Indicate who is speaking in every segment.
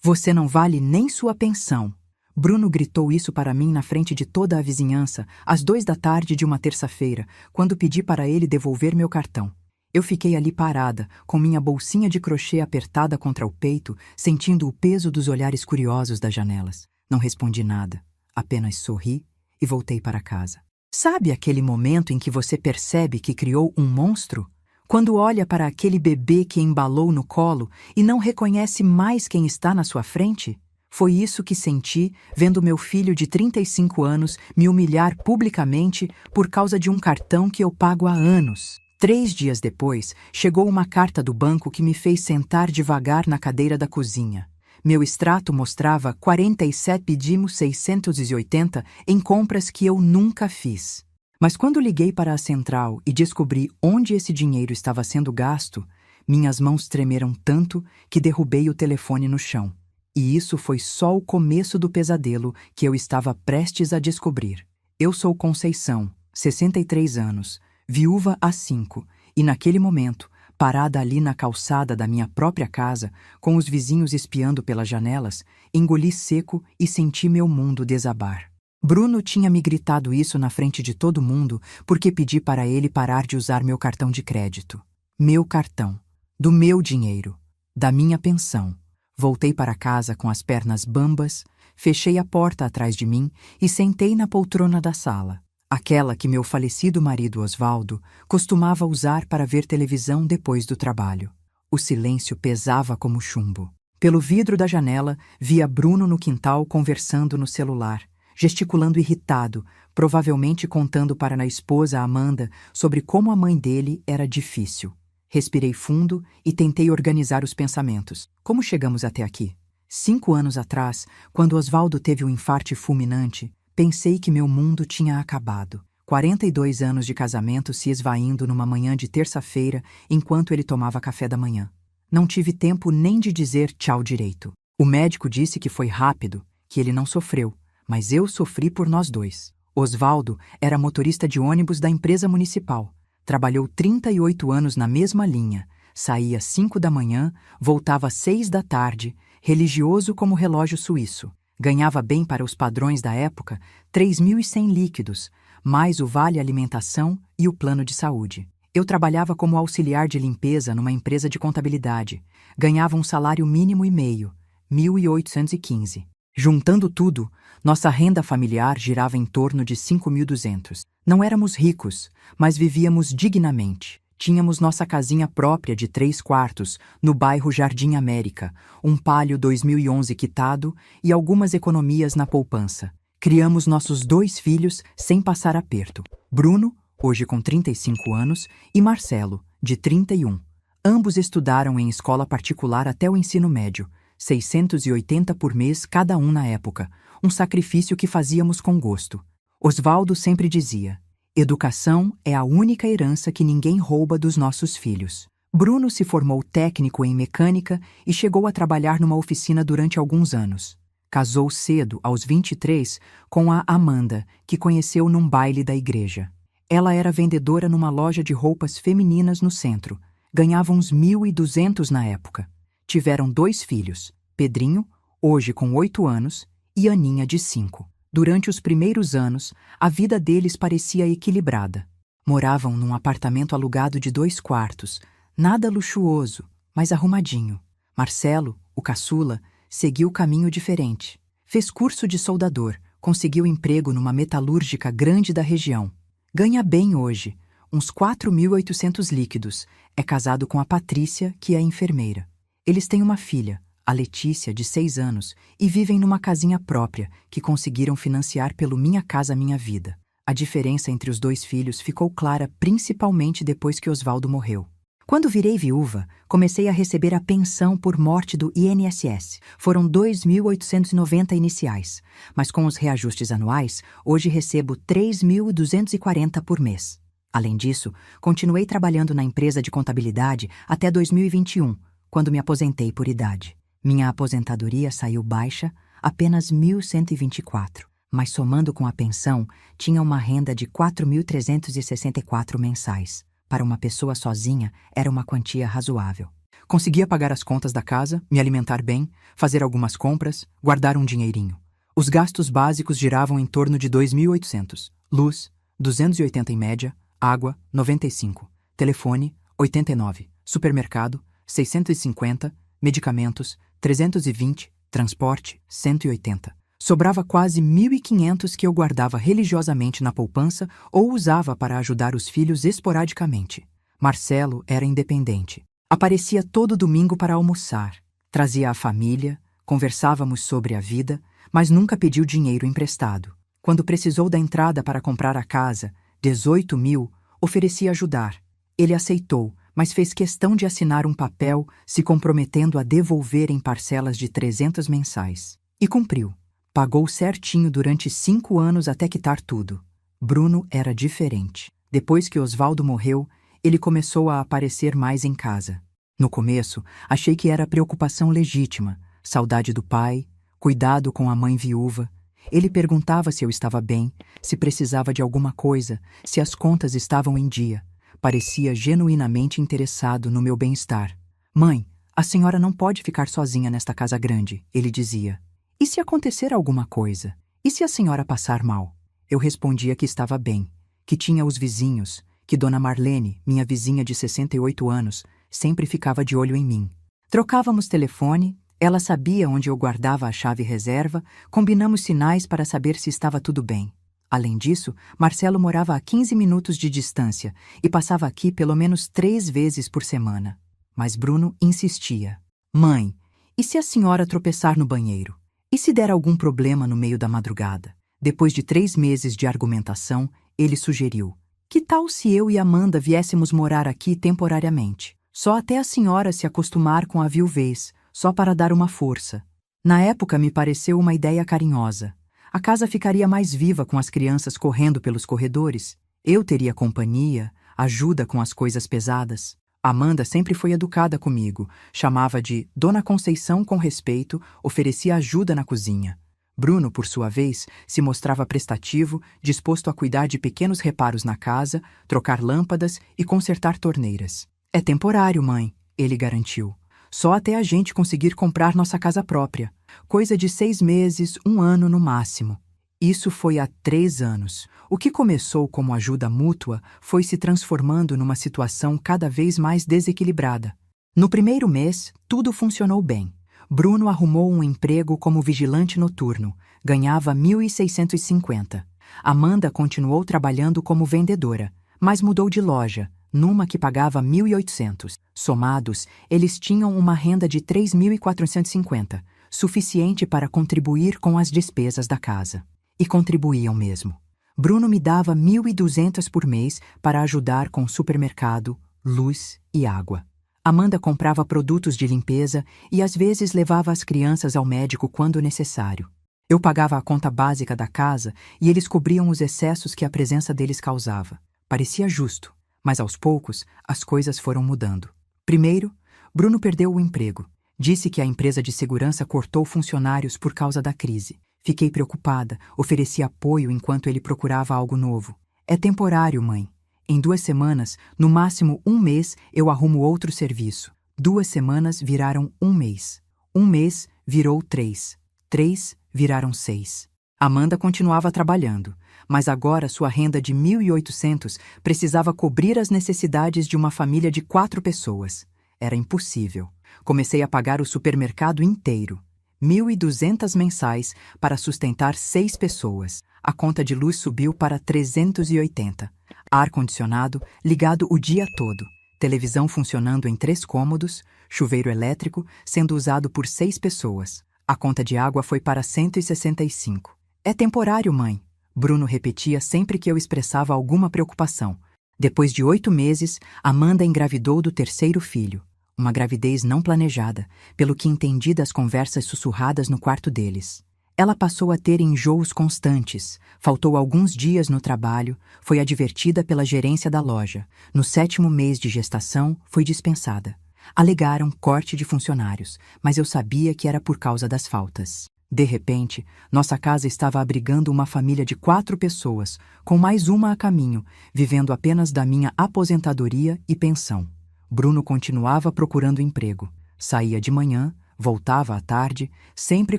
Speaker 1: Você não vale nem sua pensão. Bruno gritou isso para mim na frente de toda a vizinhança, às 2 da tarde de uma terça-feira, quando pedi para ele devolver meu cartão. Eu fiquei ali parada, com minha bolsinha de crochê apertada contra o peito, sentindo o peso dos olhares curiosos das janelas. Não respondi nada, apenas sorri e voltei para casa. Sabe aquele momento em que você percebe que criou um monstro? Quando olha para aquele bebê que embalou no colo e não reconhece mais quem está na sua frente? Foi isso que senti vendo meu filho de 35 anos me humilhar publicamente por causa de um cartão que eu pago há anos. 3 dias depois, chegou uma carta do banco que me fez sentar devagar na cadeira da cozinha. Meu extrato mostrava 47.680 em compras que eu nunca fiz. Mas quando liguei para a central e descobri onde esse dinheiro estava sendo gasto, minhas mãos tremeram tanto que derrubei o telefone no chão. E isso foi só o começo do pesadelo que eu estava prestes a descobrir. Eu sou Conceição, 63 anos, viúva há 5, e naquele momento, parada ali na calçada da minha própria casa, com os vizinhos espiando pelas janelas, engoli seco e senti meu mundo desabar. Bruno tinha me gritado isso na frente de todo mundo porque pedi para ele parar de usar meu cartão de crédito. Meu cartão, do meu dinheiro, da minha pensão. Voltei para casa com as pernas bambas, fechei a porta atrás de mim e sentei na poltrona da sala, aquela que meu falecido marido Osvaldo costumava usar para ver televisão depois do trabalho. O silêncio pesava como chumbo. Pelo vidro da janela, via Bruno no quintal conversando no celular, gesticulando irritado, provavelmente contando para a esposa Amanda sobre como a mãe dele era difícil. Respirei fundo e tentei organizar os pensamentos. Como chegamos até aqui? 5 anos atrás, quando Osvaldo teve um infarte fulminante, pensei que meu mundo tinha acabado. 42 anos de casamento se esvaindo numa manhã de terça-feira enquanto ele tomava café da manhã. Não tive tempo nem de dizer tchau direito. O médico disse que foi rápido, que ele não sofreu, mas eu sofri por nós dois. Osvaldo era motorista de ônibus da empresa municipal. Trabalhou 38 anos na mesma linha, saía às 5 da manhã, voltava às 6 da tarde, religioso como relógio suíço. Ganhava bem para os padrões da época, 3.100 líquidos, mais o vale alimentação e o plano de saúde. Eu trabalhava como auxiliar de limpeza numa empresa de contabilidade. Ganhava um salário mínimo e meio, 1.815. Juntando tudo, nossa renda familiar girava em torno de 5.200. Não éramos ricos, mas vivíamos dignamente. Tínhamos nossa casinha própria de 3 quartos, no bairro Jardim América, um Palio 2011 quitado e algumas economias na poupança. Criamos nossos 2 filhos sem passar aperto. Bruno, hoje com 35 anos, e Marcelo, de 31. Ambos estudaram em escola particular até o ensino médio, 680 por mês cada um na época, um sacrifício que fazíamos com gosto. Osvaldo sempre dizia: educação é a única herança que ninguém rouba dos nossos filhos. Bruno se formou técnico em mecânica e chegou a trabalhar numa oficina durante alguns anos. Casou cedo, aos 23, com a Amanda, que conheceu num baile da igreja. Ela era vendedora numa loja de roupas femininas no centro. Ganhava uns 1.200 na época. Tiveram 2 filhos, Pedrinho, hoje com 8 anos, e Aninha, de 5. Durante os primeiros anos, a vida deles parecia equilibrada. Moravam num apartamento alugado de 2 quartos, nada luxuoso, mas arrumadinho. Marcelo, o caçula, seguiu caminho diferente. Fez curso de soldador, conseguiu emprego numa metalúrgica grande da região. Ganha bem hoje, uns 4.800 líquidos. É casado com a Patrícia, que é enfermeira. Eles têm uma filha, a Letícia, de 6 anos, e vivem numa casinha própria que conseguiram financiar pelo Minha Casa Minha Vida. A diferença entre os 2 filhos ficou clara principalmente depois que Osvaldo morreu. Quando virei viúva, comecei a receber a pensão por morte do INSS. Foram 2.890 iniciais, mas com os reajustes anuais, hoje recebo 3.240 por mês. Além disso, continuei trabalhando na empresa de contabilidade até 2021, quando me aposentei por idade. Minha aposentadoria saiu baixa, apenas 1.124, mas somando com a pensão, tinha uma renda de 4.364 mensais. Para uma pessoa sozinha, era uma quantia razoável. Conseguia pagar as contas da casa, me alimentar bem, fazer algumas compras, guardar um dinheirinho. Os gastos básicos giravam em torno de 2.800. Luz, 280 em média, água, 95, telefone, 89, supermercado, 650, medicamentos, 320, transporte, 180. Sobrava quase 1.500 que eu guardava religiosamente na poupança ou usava para ajudar os filhos esporadicamente. Marcelo era independente. Aparecia todo domingo para almoçar. Trazia a família, conversávamos sobre a vida, mas nunca pediu dinheiro emprestado. Quando precisou da entrada para comprar a casa, 18.000, ofereci ajudar. Ele aceitou, mas fez questão de assinar um papel se comprometendo a devolver em parcelas de 300 mensais. E cumpriu. Pagou certinho durante 5 anos até quitar tudo. Bruno era diferente. Depois que Osvaldo morreu, ele começou a aparecer mais em casa. No começo, achei que era preocupação legítima, saudade do pai, cuidado com a mãe viúva. Ele perguntava se eu estava bem, se precisava de alguma coisa, se as contas estavam em dia. Parecia genuinamente interessado no meu bem-estar. Mãe, a senhora não pode ficar sozinha nesta casa grande, ele dizia. E se acontecer alguma coisa? E se a senhora passar mal? Eu respondia que estava bem, que tinha os vizinhos, que Dona Marlene, minha vizinha de 68 anos, sempre ficava de olho em mim. Trocávamos telefone, ela sabia onde eu guardava a chave reserva, combinamos sinais para saber se estava tudo bem. Além disso, Marcelo morava a 15 minutos de distância e passava aqui pelo menos 3 vezes por semana. Mas Bruno insistia. Mãe, e se a senhora tropeçar no banheiro? E se der algum problema no meio da madrugada? Depois de 3 meses de argumentação, ele sugeriu. Que tal se eu e Amanda viéssemos morar aqui temporariamente? Só até a senhora se acostumar com a viuvez, só para dar uma força. Na época me pareceu uma ideia carinhosa. A casa ficaria mais viva com as crianças correndo pelos corredores. Eu teria companhia, ajuda com as coisas pesadas. Amanda sempre foi educada comigo, chamava de Dona Conceição com respeito, oferecia ajuda na cozinha. Bruno, por sua vez, se mostrava prestativo, disposto a cuidar de pequenos reparos na casa, trocar lâmpadas e consertar torneiras. É temporário, mãe, ele garantiu. Só até a gente conseguir comprar nossa casa própria. Coisa de 6 meses, 1 ano no máximo. Isso foi há 3 anos. O que começou como ajuda mútua foi se transformando numa situação cada vez mais desequilibrada. No primeiro mês, tudo funcionou bem. Bruno arrumou um emprego como vigilante noturno, ganhava 1.650. Amanda continuou trabalhando como vendedora, mas mudou de loja, numa que pagava 1.800. Somados, eles tinham uma renda de 3.450, suficiente para contribuir com as despesas da casa. E contribuíam mesmo. Bruno me dava 1.200 por mês para ajudar com supermercado, luz e água. Amanda comprava produtos de limpeza e às vezes levava as crianças ao médico quando necessário. Eu pagava a conta básica da casa e eles cobriam os excessos que a presença deles causava. Parecia justo, mas aos poucos as coisas foram mudando. Primeiro, Bruno perdeu o emprego. Disse que a empresa de segurança cortou funcionários por causa da crise. Fiquei preocupada, ofereci apoio enquanto ele procurava algo novo. É temporário, mãe. Em 2 semanas, no máximo 1 mês, eu arrumo outro serviço. 2 semanas viraram 1 mês. 1 mês virou 3. 3 viraram 6. Amanda continuava trabalhando, mas agora sua renda de 1.800 precisava cobrir as necessidades de uma família de 4 pessoas. Era impossível. Comecei a pagar o supermercado inteiro. 1.200 mensais para sustentar 6 pessoas. A conta de luz subiu para 380. Ar-condicionado ligado o dia todo. Televisão funcionando em 3 cômodos. Chuveiro elétrico sendo usado por 6 pessoas. A conta de água foi para 165. É temporário, mãe. Bruno repetia sempre que eu expressava alguma preocupação. Depois de 8 meses, Amanda engravidou do 3º filho. Uma gravidez não planejada, pelo que entendi das conversas sussurradas no quarto deles. Ela passou a ter enjoos constantes, faltou alguns dias no trabalho, foi advertida pela gerência da loja. No 7º mês de gestação, foi dispensada. Alegaram corte de funcionários, mas eu sabia que era por causa das faltas. De repente, nossa casa estava abrigando uma família de 4 pessoas, com mais uma a caminho, vivendo apenas da minha aposentadoria e pensão. Bruno continuava procurando emprego. Saía de manhã, voltava à tarde, sempre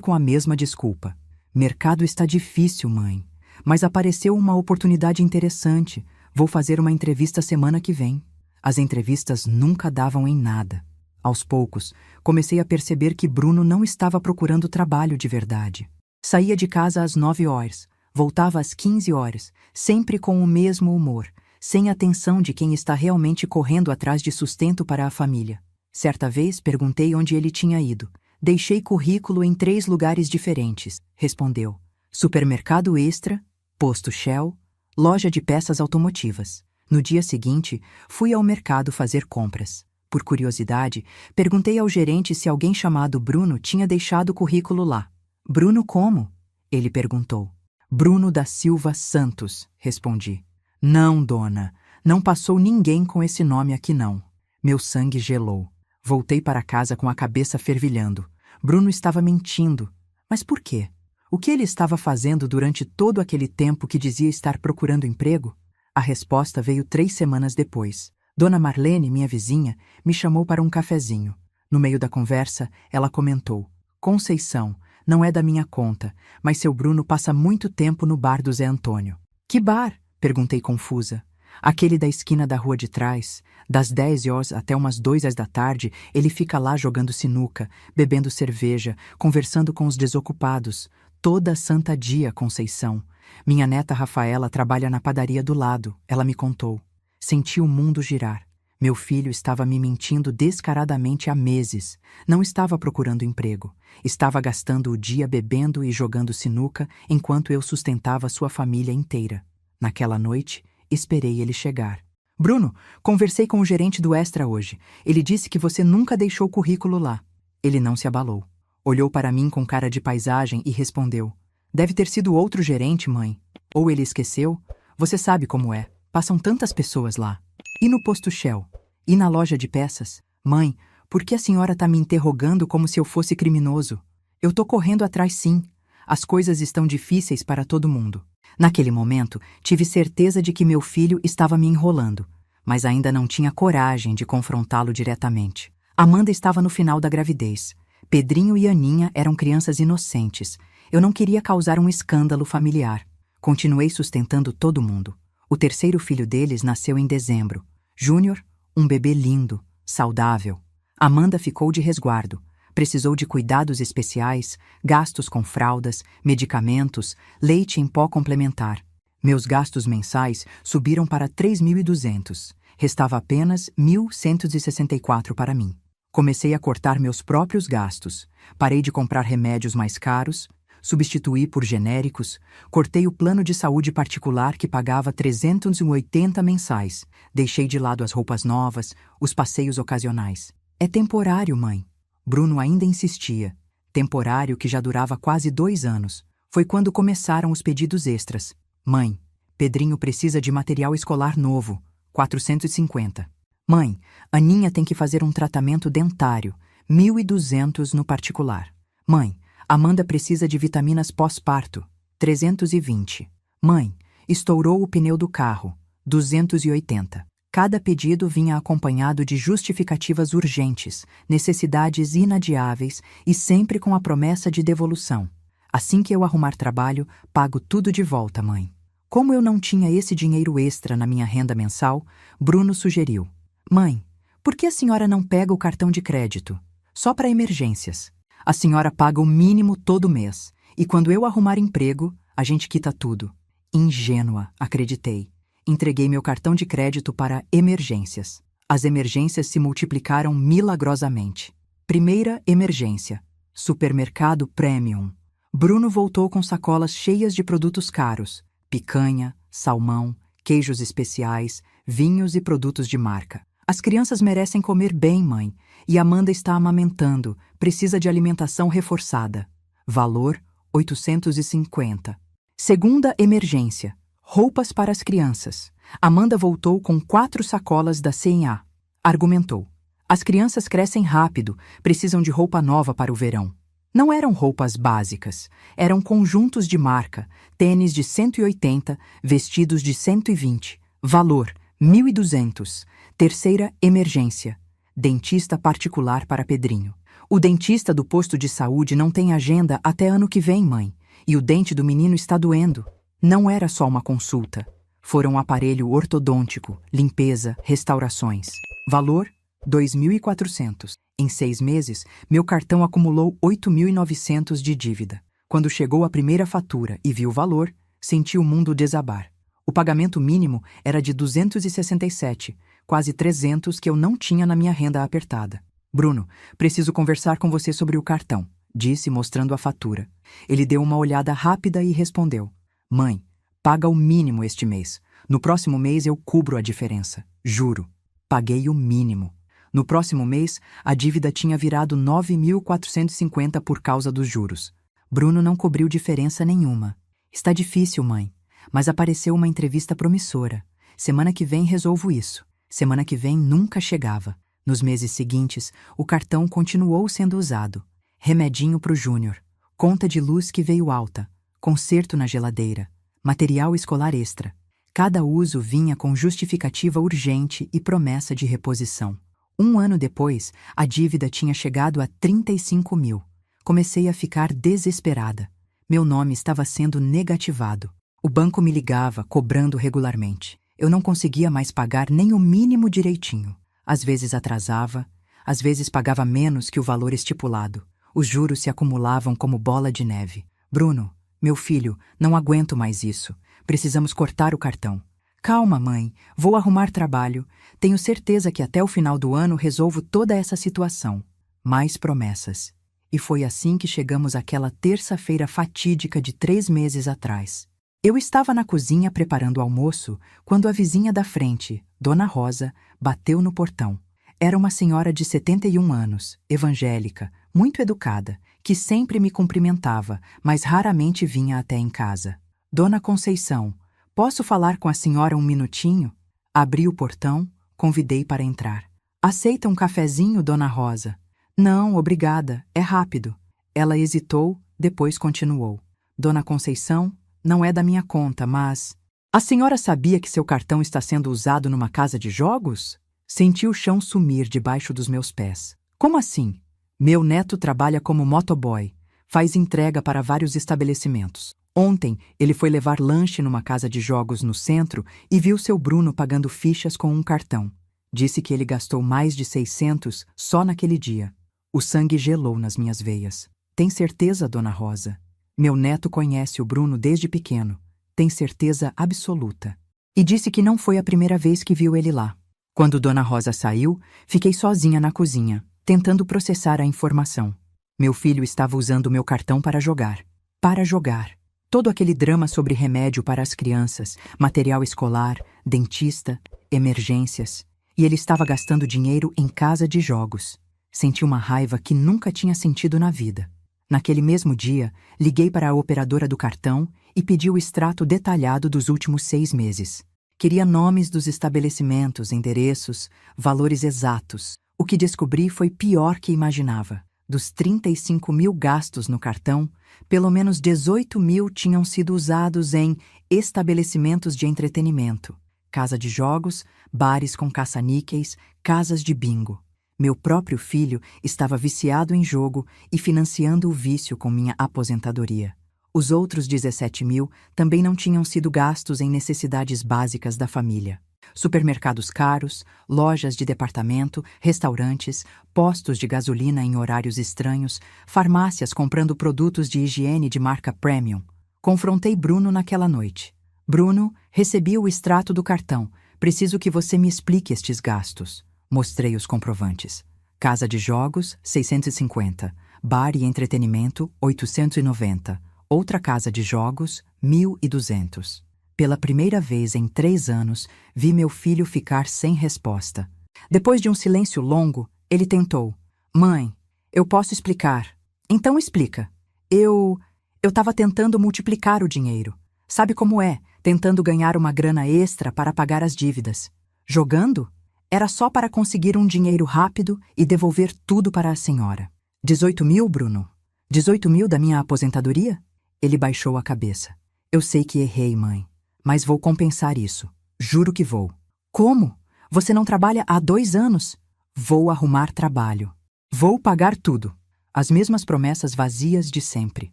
Speaker 1: com a mesma desculpa. Mercado está difícil, mãe. Mas apareceu uma oportunidade interessante. Vou fazer uma entrevista semana que vem. As entrevistas nunca davam em nada. Aos poucos, comecei a perceber que Bruno não estava procurando trabalho de verdade. Saía de casa às 9 horas, voltava às 15 horas, sempre com o mesmo humor, sem atenção de quem está realmente correndo atrás de sustento para a família. Certa vez perguntei onde ele tinha ido. Deixei currículo em 3 lugares diferentes, respondeu. Supermercado Extra, Posto Shell, loja de peças automotivas. No dia seguinte, fui ao mercado fazer compras. Por curiosidade, perguntei ao gerente se alguém chamado Bruno tinha deixado o currículo lá. Bruno como? Ele perguntou. Bruno da Silva Santos, respondi. Não, dona, não passou ninguém com esse nome aqui não. Meu sangue gelou. Voltei para casa com a cabeça fervilhando. Bruno estava mentindo. Mas por quê? O que ele estava fazendo durante todo aquele tempo que dizia estar procurando emprego? A resposta veio 3 semanas depois. Dona Marlene, minha vizinha, me chamou para um cafezinho. No meio da conversa, ela comentou. Conceição, não é da minha conta, mas seu Bruno passa muito tempo no bar do Zé Antônio. Que bar? Perguntei confusa. Aquele da esquina da rua de trás. Das 10 horas até umas 2 horas da tarde, ele fica lá jogando sinuca, bebendo cerveja, conversando com os desocupados. Toda santa dia, Conceição. Minha neta Rafaela trabalha na padaria do lado, ela me contou. Senti o mundo girar. Meu filho estava me mentindo descaradamente há meses. Não estava procurando emprego. Estava gastando o dia bebendo e jogando sinuca enquanto eu sustentava sua família inteira. Naquela noite, esperei ele chegar. Bruno, conversei com o gerente do Extra hoje. Ele disse que você nunca deixou o currículo lá. Ele não se abalou. Olhou para mim com cara de paisagem e respondeu. Deve ter sido outro gerente, mãe. Ou ele esqueceu? Você sabe como é. Passam tantas pessoas lá. E no posto Shell? E na loja de peças? Mãe, por que a senhora está me interrogando como se eu fosse criminoso? Eu tô correndo atrás sim. As coisas estão difíceis para todo mundo. Naquele momento, tive certeza de que meu filho estava me enrolando, mas ainda não tinha coragem de confrontá-lo diretamente. Amanda estava no final da gravidez. Pedrinho e Aninha eram crianças inocentes. Eu não queria causar um escândalo familiar. Continuei sustentando todo mundo. O terceiro filho deles nasceu em dezembro. Júnior, um bebê lindo, saudável. Amanda ficou de resguardo. Precisou de cuidados especiais, gastos com fraldas, medicamentos, leite em pó complementar. Meus gastos mensais subiram para 3.200. Restava apenas 1.164 para mim. Comecei a cortar meus próprios gastos. Parei de comprar remédios mais caros, substituí por genéricos, cortei o plano de saúde particular que pagava 380 mensais. Deixei de lado as roupas novas, os passeios ocasionais. É temporário, mãe. Bruno ainda insistia. Temporário que já durava quase 2 anos. Foi quando começaram os pedidos extras. Mãe, Pedrinho precisa de material escolar novo, 450. Mãe, Aninha tem que fazer um tratamento dentário, 1.200 no particular. Mãe, Amanda precisa de vitaminas pós-parto, 320. Mãe, estourou o pneu do carro, 280. Cada pedido vinha acompanhado de justificativas urgentes, necessidades inadiáveis e sempre com a promessa de devolução. Assim que eu arrumar trabalho, pago tudo de volta, mãe. Como eu não tinha esse dinheiro extra na minha renda mensal, Bruno sugeriu. Mãe, por que a senhora não pega o cartão de crédito? Só para emergências. A senhora paga o mínimo todo mês, e quando eu arrumar emprego, a gente quita tudo. Ingênua, acreditei. Entreguei meu cartão de crédito para emergências. As emergências se multiplicaram milagrosamente. Primeira emergência. Supermercado Premium. Bruno voltou com sacolas cheias de produtos caros. Picanha, salmão, queijos especiais, vinhos e produtos de marca. As crianças merecem comer bem, mãe. E Amanda está amamentando. Precisa de alimentação reforçada. Valor, 850. Segunda emergência. Roupas para as crianças. Amanda voltou com 4 sacolas da C&A. Argumentou. As crianças crescem rápido, precisam de roupa nova para o verão. Não eram roupas básicas, eram conjuntos de marca, tênis de 180, vestidos de 120. Valor, 1.200. Terceira emergência. dentista particular para Pedrinho. O dentista do posto de saúde não tem agenda até ano que vem, mãe, e o dente do menino está doendo. Não era só uma consulta. Foram aparelho ortodôntico, limpeza, restaurações. Valor: 2.400. Em 6 meses, meu cartão acumulou 8.900 de dívida. Quando chegou a primeira fatura e vi o valor, senti o mundo desabar. O pagamento mínimo era de 267, quase 300 que eu não tinha na minha renda apertada. Bruno, preciso conversar com você sobre o cartão, disse mostrando a fatura. Ele deu uma olhada rápida e respondeu: Mãe, paga o mínimo este mês. No próximo mês eu cubro a diferença. Juro. Paguei o mínimo. No próximo mês, a dívida tinha virado 9.450 por causa dos juros. Bruno não cobriu diferença nenhuma. Está difícil, mãe, mas apareceu uma entrevista promissora. Semana que vem resolvo isso. Semana que vem nunca chegava. Nos meses seguintes, o cartão continuou sendo usado. Remedinho pro Júnior, conta de luz que veio alta, conserto na geladeira, material escolar extra. Cada uso vinha com justificativa urgente e promessa de reposição. 1 ano depois, a dívida tinha chegado a 35 mil. Comecei a ficar desesperada. Meu nome estava sendo negativado. O banco me ligava, cobrando regularmente. Eu não conseguia mais pagar nem o mínimo direitinho. Às vezes atrasava, às vezes pagava menos que o valor estipulado. Os juros se acumulavam como bola de neve. Bruno, meu filho, não aguento mais isso. Precisamos cortar o cartão. Calma, mãe, vou arrumar trabalho. Tenho certeza que até o final do ano resolvo toda essa situação. Mais promessas. E foi assim que chegamos àquela terça-feira fatídica de 3 meses atrás. Eu estava na cozinha preparando o almoço quando a vizinha da frente, Dona Rosa, bateu no portão. Era uma senhora de 71 anos, evangélica, muito educada, que sempre me cumprimentava, mas raramente vinha até em casa. Dona Conceição, posso falar com a senhora um minutinho? Abri o portão, convidei para entrar. Aceita um cafezinho, Dona Rosa? Não, obrigada, é rápido. Ela hesitou, depois continuou. Dona Conceição, não é da minha conta, mas... A senhora sabia que seu cartão está sendo usado numa casa de jogos? Senti o chão sumir debaixo dos meus pés. Como assim? Meu neto trabalha como motoboy. Faz entrega para vários estabelecimentos. Ontem, ele foi levar lanche numa casa de jogos no centro e viu seu Bruno pagando fichas com um cartão. Disse que ele gastou mais de 600 só naquele dia. O sangue gelou nas minhas veias. Tem certeza, Dona Rosa? Meu neto conhece o Bruno desde pequeno. Tem certeza absoluta. E disse que não foi a primeira vez que viu ele lá. Quando Dona Rosa saiu, fiquei sozinha na cozinha, tentando processar a informação. Meu filho estava usando meu cartão para jogar. Para jogar. Todo aquele drama sobre remédio para as crianças, material escolar, dentista, emergências. E ele estava gastando dinheiro em casa de jogos. Senti uma raiva que nunca tinha sentido na vida. Naquele mesmo dia, liguei para a operadora do cartão e pedi o extrato detalhado dos últimos 6 meses. Queria nomes dos estabelecimentos, endereços, valores exatos. O que descobri foi pior que imaginava. Dos 35 mil gastos no cartão, pelo menos 18 mil tinham sido usados em estabelecimentos de entretenimento, casa de jogos, bares com caça-níqueis, casas de bingo. Meu próprio filho estava viciado em jogo e financiando o vício com minha aposentadoria. Os outros 17 mil também não tinham sido gastos em necessidades básicas da família. Supermercados caros, lojas de departamento, restaurantes, postos de gasolina em horários estranhos, farmácias comprando produtos de higiene de marca premium. Confrontei Bruno naquela noite. Bruno, recebi o extrato do cartão. Preciso que você me explique estes gastos. Mostrei os comprovantes. Casa de jogos, 650. Bar e entretenimento, 890. Outra casa de jogos, 1.200. Pela primeira vez em 3 anos, vi meu filho ficar sem resposta. Depois de um silêncio longo, ele tentou. Mãe, eu posso explicar. Então explica. Eu estava tentando multiplicar o dinheiro. Sabe como é? Tentando ganhar uma grana extra para pagar as dívidas. Jogando? Era só para conseguir um dinheiro rápido e devolver tudo para a senhora. 18 mil, Bruno? 18 mil da minha aposentadoria? Ele baixou a cabeça. Eu sei que errei, mãe, mas vou compensar isso. Juro que vou. Como? Você não trabalha há 2 anos? Vou arrumar trabalho. Vou pagar tudo. As mesmas promessas vazias de sempre.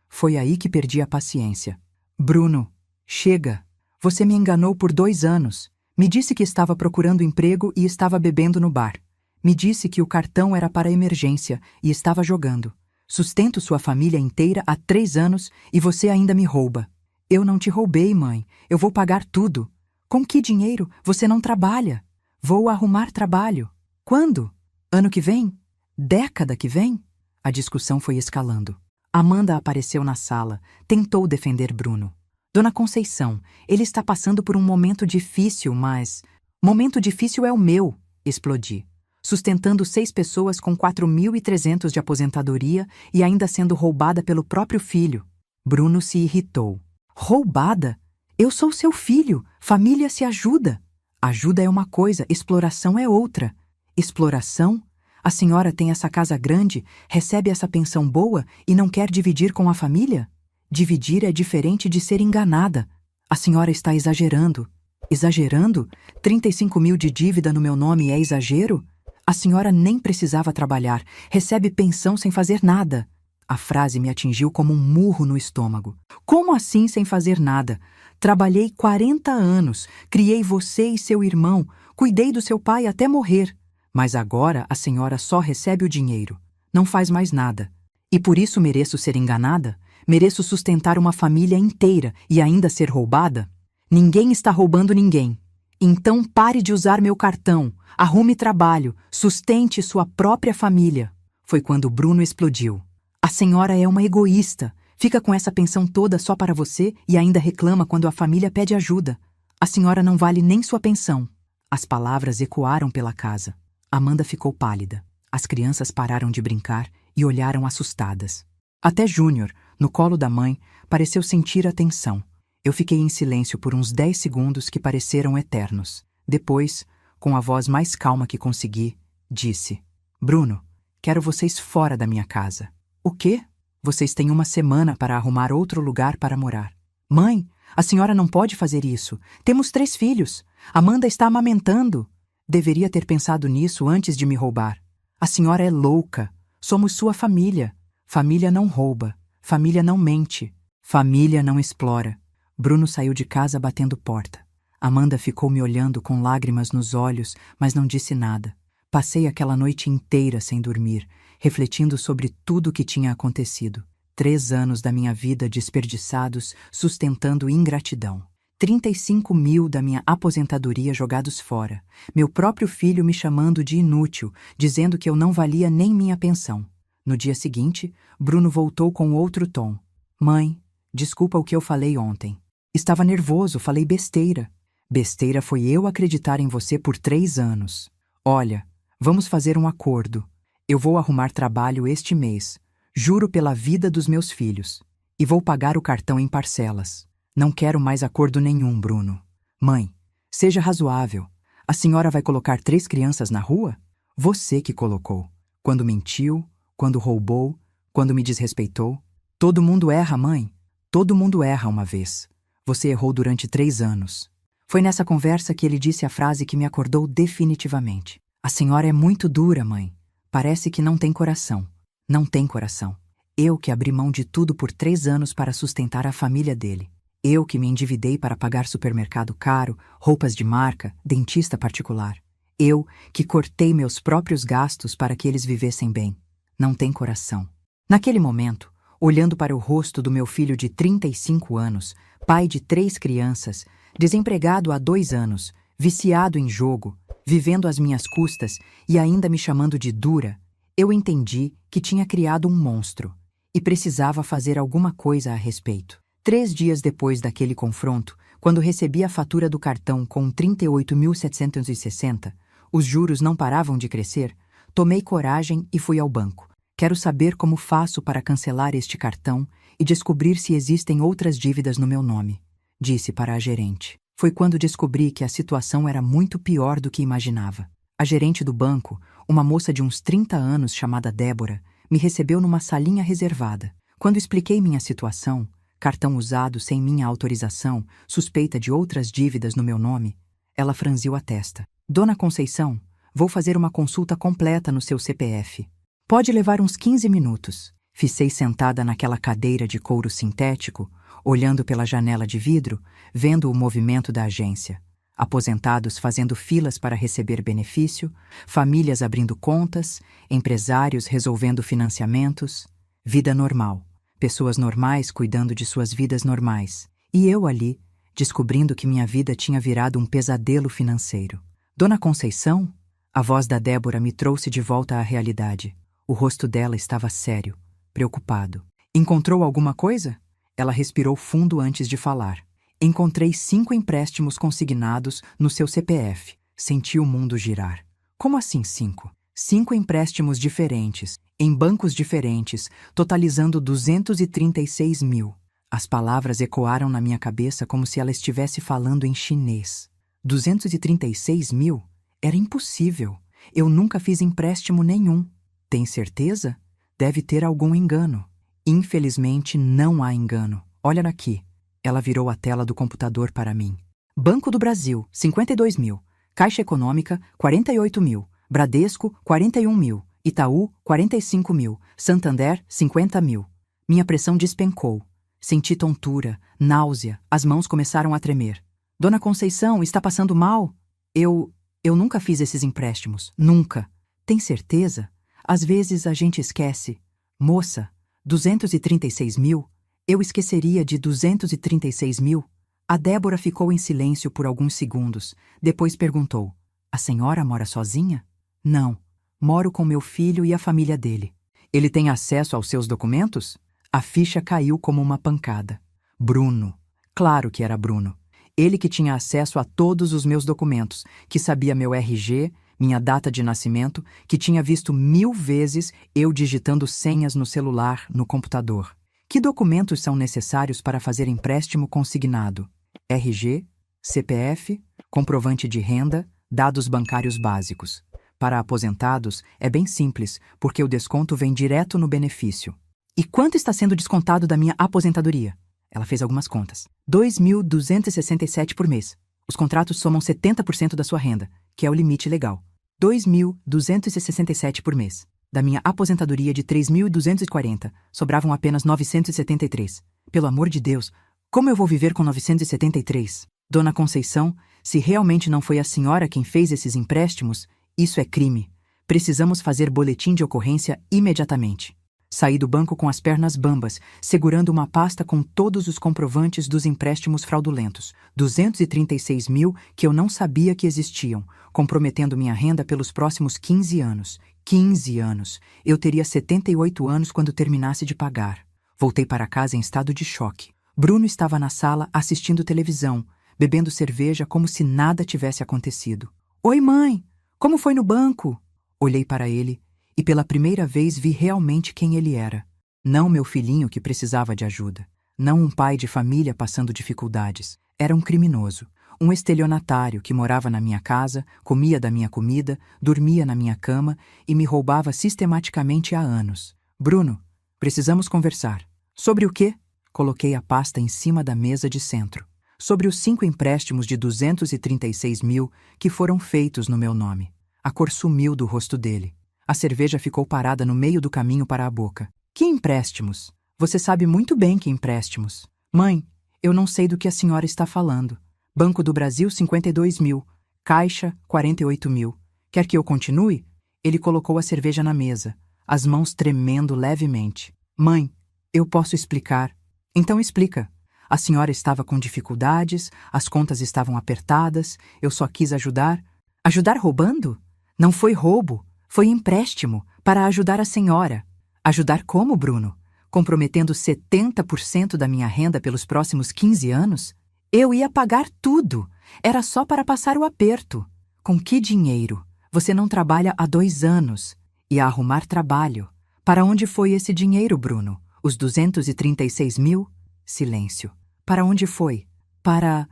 Speaker 1: Foi aí que perdi a paciência. Bruno, chega. Você me enganou por 2 anos. Me disse que estava procurando emprego e estava bebendo no bar. Me disse que o cartão era para emergência e estava jogando. Sustento sua família inteira há 3 anos e você ainda me rouba. Eu não te roubei, mãe. Eu vou pagar tudo. Com que dinheiro? Você não trabalha. Vou arrumar trabalho. Quando? Ano que vem? Década que vem? A discussão foi escalando. Amanda apareceu na sala, tentou defender Bruno. Dona Conceição, ele está passando por um momento difícil, mas... Momento difícil é o meu, explodi. Sustentando 6 pessoas com 4.300 de aposentadoria e ainda sendo roubada pelo próprio filho. Bruno se irritou. Roubada? Eu sou seu filho, família se ajuda. Ajuda é uma coisa, exploração é outra. Exploração? A senhora tem essa casa grande, recebe essa pensão boa e não quer dividir com a família? Dividir é diferente de ser enganada. A senhora está exagerando. Exagerando? 35 mil de dívida no meu nome é exagero? A senhora nem precisava trabalhar, recebe pensão sem fazer nada. A frase me atingiu como um murro no estômago. Como assim sem fazer nada? Trabalhei 40 anos, criei você e seu irmão, cuidei do seu pai até morrer. Mas agora a senhora só recebe o dinheiro, não faz mais nada. E por isso mereço ser enganada? Mereço sustentar uma família inteira e ainda ser roubada? Ninguém está roubando ninguém. Então pare de usar meu cartão, arrume trabalho, sustente sua própria família. Foi quando Bruno explodiu. A senhora é uma egoísta. Fica com essa pensão toda só para você e ainda reclama quando a família pede ajuda. A senhora não vale nem sua pensão. As palavras ecoaram pela casa. Amanda ficou pálida. As crianças pararam de brincar e olharam assustadas. Até Júnior, no colo da mãe, pareceu sentir a tensão. Eu fiquei em silêncio por uns 10 segundos que pareceram eternos. Depois, com a voz mais calma que consegui, disse: Bruno, quero vocês fora da minha casa. O quê? Vocês têm 1 semana para arrumar outro lugar para morar. Mãe, a senhora não pode fazer isso. Temos 3 filhos. Amanda está amamentando. Deveria ter pensado nisso antes de me roubar. A senhora é louca. Somos sua família. Família não rouba. Família não mente. Família não explora. Bruno saiu de casa batendo porta. Amanda ficou me olhando com lágrimas nos olhos, mas não disse nada. Passei aquela noite inteira sem dormir, refletindo sobre tudo o que tinha acontecido. 3 anos da minha vida desperdiçados, sustentando ingratidão. 35 mil da minha aposentadoria jogados fora. Meu próprio filho me chamando de inútil, dizendo que eu não valia nem minha pensão. No dia seguinte, Bruno voltou com outro tom. Mãe, desculpa o que eu falei ontem. Estava nervoso, falei besteira. Besteira foi eu acreditar em você por 3 anos. Olha, vamos fazer um acordo. Eu vou arrumar trabalho este mês. Juro pela vida dos meus filhos. E vou pagar o cartão em parcelas. Não quero mais acordo nenhum, Bruno. Mãe, seja razoável. A senhora vai colocar 3 crianças na rua? Você que colocou. Quando mentiu, quando roubou, quando me desrespeitou. Todo mundo erra, mãe. Todo mundo erra uma vez. Você errou durante 3 anos. Foi nessa conversa que ele disse a frase que me acordou definitivamente. A senhora é muito dura, mãe. Parece que não tem coração. Não tem coração. Eu que abri mão de tudo por 3 anos para sustentar a família dele. Eu que me endividei para pagar supermercado caro, roupas de marca, dentista particular. Eu que cortei meus próprios gastos para que eles vivessem bem. Não tem coração. Naquele momento, olhando para o rosto do meu filho de 35 anos, pai de 3 crianças, desempregado há 2 anos, viciado em jogo, vivendo às minhas custas e ainda me chamando de dura, eu entendi que tinha criado um monstro e precisava fazer alguma coisa a respeito. 3 dias depois daquele confronto, quando recebi a fatura do cartão com 38.760, os juros não paravam de crescer, tomei coragem e fui ao banco. Quero saber como faço para cancelar este cartão e descobrir se existem outras dívidas no meu nome, disse para a gerente. Foi quando descobri que a situação era muito pior do que imaginava. A gerente do banco, uma moça de uns 30 anos chamada Débora, me recebeu numa salinha reservada. Quando expliquei minha situação, cartão usado sem minha autorização, suspeita de outras dívidas no meu nome, ela franziu a testa. Dona Conceição, Vou fazer uma consulta completa no seu CPF. Pode levar uns 15 minutos. Fiquei sentada naquela cadeira de couro sintético, olhando pela janela de vidro, vendo o movimento da agência. Aposentados fazendo filas para receber benefício, famílias abrindo contas, empresários resolvendo financiamentos. Vida normal. Pessoas normais cuidando de suas vidas normais. E eu ali, descobrindo que minha vida tinha virado um pesadelo financeiro. Dona Conceição? A voz da Débora me trouxe de volta à realidade. O rosto dela estava sério, preocupado. Encontrou alguma coisa? Ela respirou fundo antes de falar. Encontrei 5 empréstimos consignados no seu CPF. Senti o mundo girar. Como assim 5? 5 empréstimos diferentes, em bancos diferentes, totalizando 236 mil. As palavras ecoaram na minha cabeça como se ela estivesse falando em chinês. 236 mil? Era impossível. Eu nunca fiz empréstimo nenhum. Tem certeza? Deve ter algum engano. Infelizmente, não há engano. Olha aqui. Ela virou a tela do computador para mim. Banco do Brasil, 52 mil. Caixa Econômica, 48 mil. Bradesco, 41 mil. Itaú, 45 mil. Santander, 50 mil. Minha pressão despencou. Senti tontura, náusea, as mãos começaram a tremer. Dona Conceição, está passando mal? Eu nunca fiz esses empréstimos. Nunca. Tem certeza? Às vezes a gente esquece. Moça, 236 mil? Eu esqueceria de 236 mil? A Débora ficou em silêncio por alguns segundos. Depois perguntou: a senhora mora sozinha? Não. Moro com meu filho e a família dele. Ele tem acesso aos seus documentos? A ficha caiu como uma pancada. Bruno. Claro que era Bruno. Ele que tinha acesso a todos os meus documentos, que sabia meu RG, minha data de nascimento, que tinha visto 1000 vezes eu digitando senhas no celular, no computador. Que documentos são necessários para fazer empréstimo consignado? RG, CPF, comprovante de renda, dados bancários básicos. Para aposentados, é bem simples, porque o desconto vem direto no benefício. E quanto está sendo descontado da minha aposentadoria? Ela fez algumas contas. 2.267 por mês. Os contratos somam 70% da sua renda, que é o limite legal. 2.267 por mês. Da minha aposentadoria de 3.240, sobravam apenas 973. Pelo amor de Deus, como eu vou viver com 973? Dona Conceição, se realmente não foi a senhora quem fez esses empréstimos, isso é crime. Precisamos fazer boletim de ocorrência imediatamente. Saí do banco com as pernas bambas, segurando uma pasta com todos os comprovantes dos empréstimos fraudulentos. 236 mil que eu não sabia que existiam, comprometendo minha renda pelos próximos 15 anos. 15 anos. Eu teria 78 anos quando terminasse de pagar. Voltei para casa em estado de choque. Bruno estava na sala assistindo televisão, bebendo cerveja como se nada tivesse acontecido. Oi, mãe! Como foi no banco? Olhei para ele e pela primeira vez vi realmente quem ele era. Não meu filhinho que precisava de ajuda. Não um pai de família passando dificuldades. Era um criminoso. Um estelionatário que morava na minha casa, comia da minha comida, dormia na minha cama e me roubava sistematicamente há anos. Bruno, precisamos conversar. Sobre o quê? Coloquei a pasta em cima da mesa de centro. Sobre os 5 empréstimos de 236 mil que foram feitos no meu nome. A cor sumiu do rosto dele. A cerveja ficou parada no meio do caminho para a boca. Que empréstimos? Você sabe muito bem que empréstimos. Mãe, eu não sei do que a senhora está falando. Banco do Brasil, 52 mil. Caixa, 48 mil. Quer que eu continue? Ele colocou a cerveja na mesa, as mãos tremendo levemente. Mãe, eu posso explicar. Então explica. A senhora estava com dificuldades, as contas estavam apertadas, eu só quis ajudar. Ajudar roubando? Não foi roubo, foi empréstimo para ajudar a senhora. Ajudar como, Bruno? Comprometendo 70% da minha renda pelos próximos 15 anos? Eu ia pagar tudo. Era só para passar o aperto. Com que dinheiro? Você não trabalha há 2 anos. Ia arrumar trabalho. Para onde foi esse dinheiro, Bruno? Os 236 mil? Silêncio. Para onde foi? Para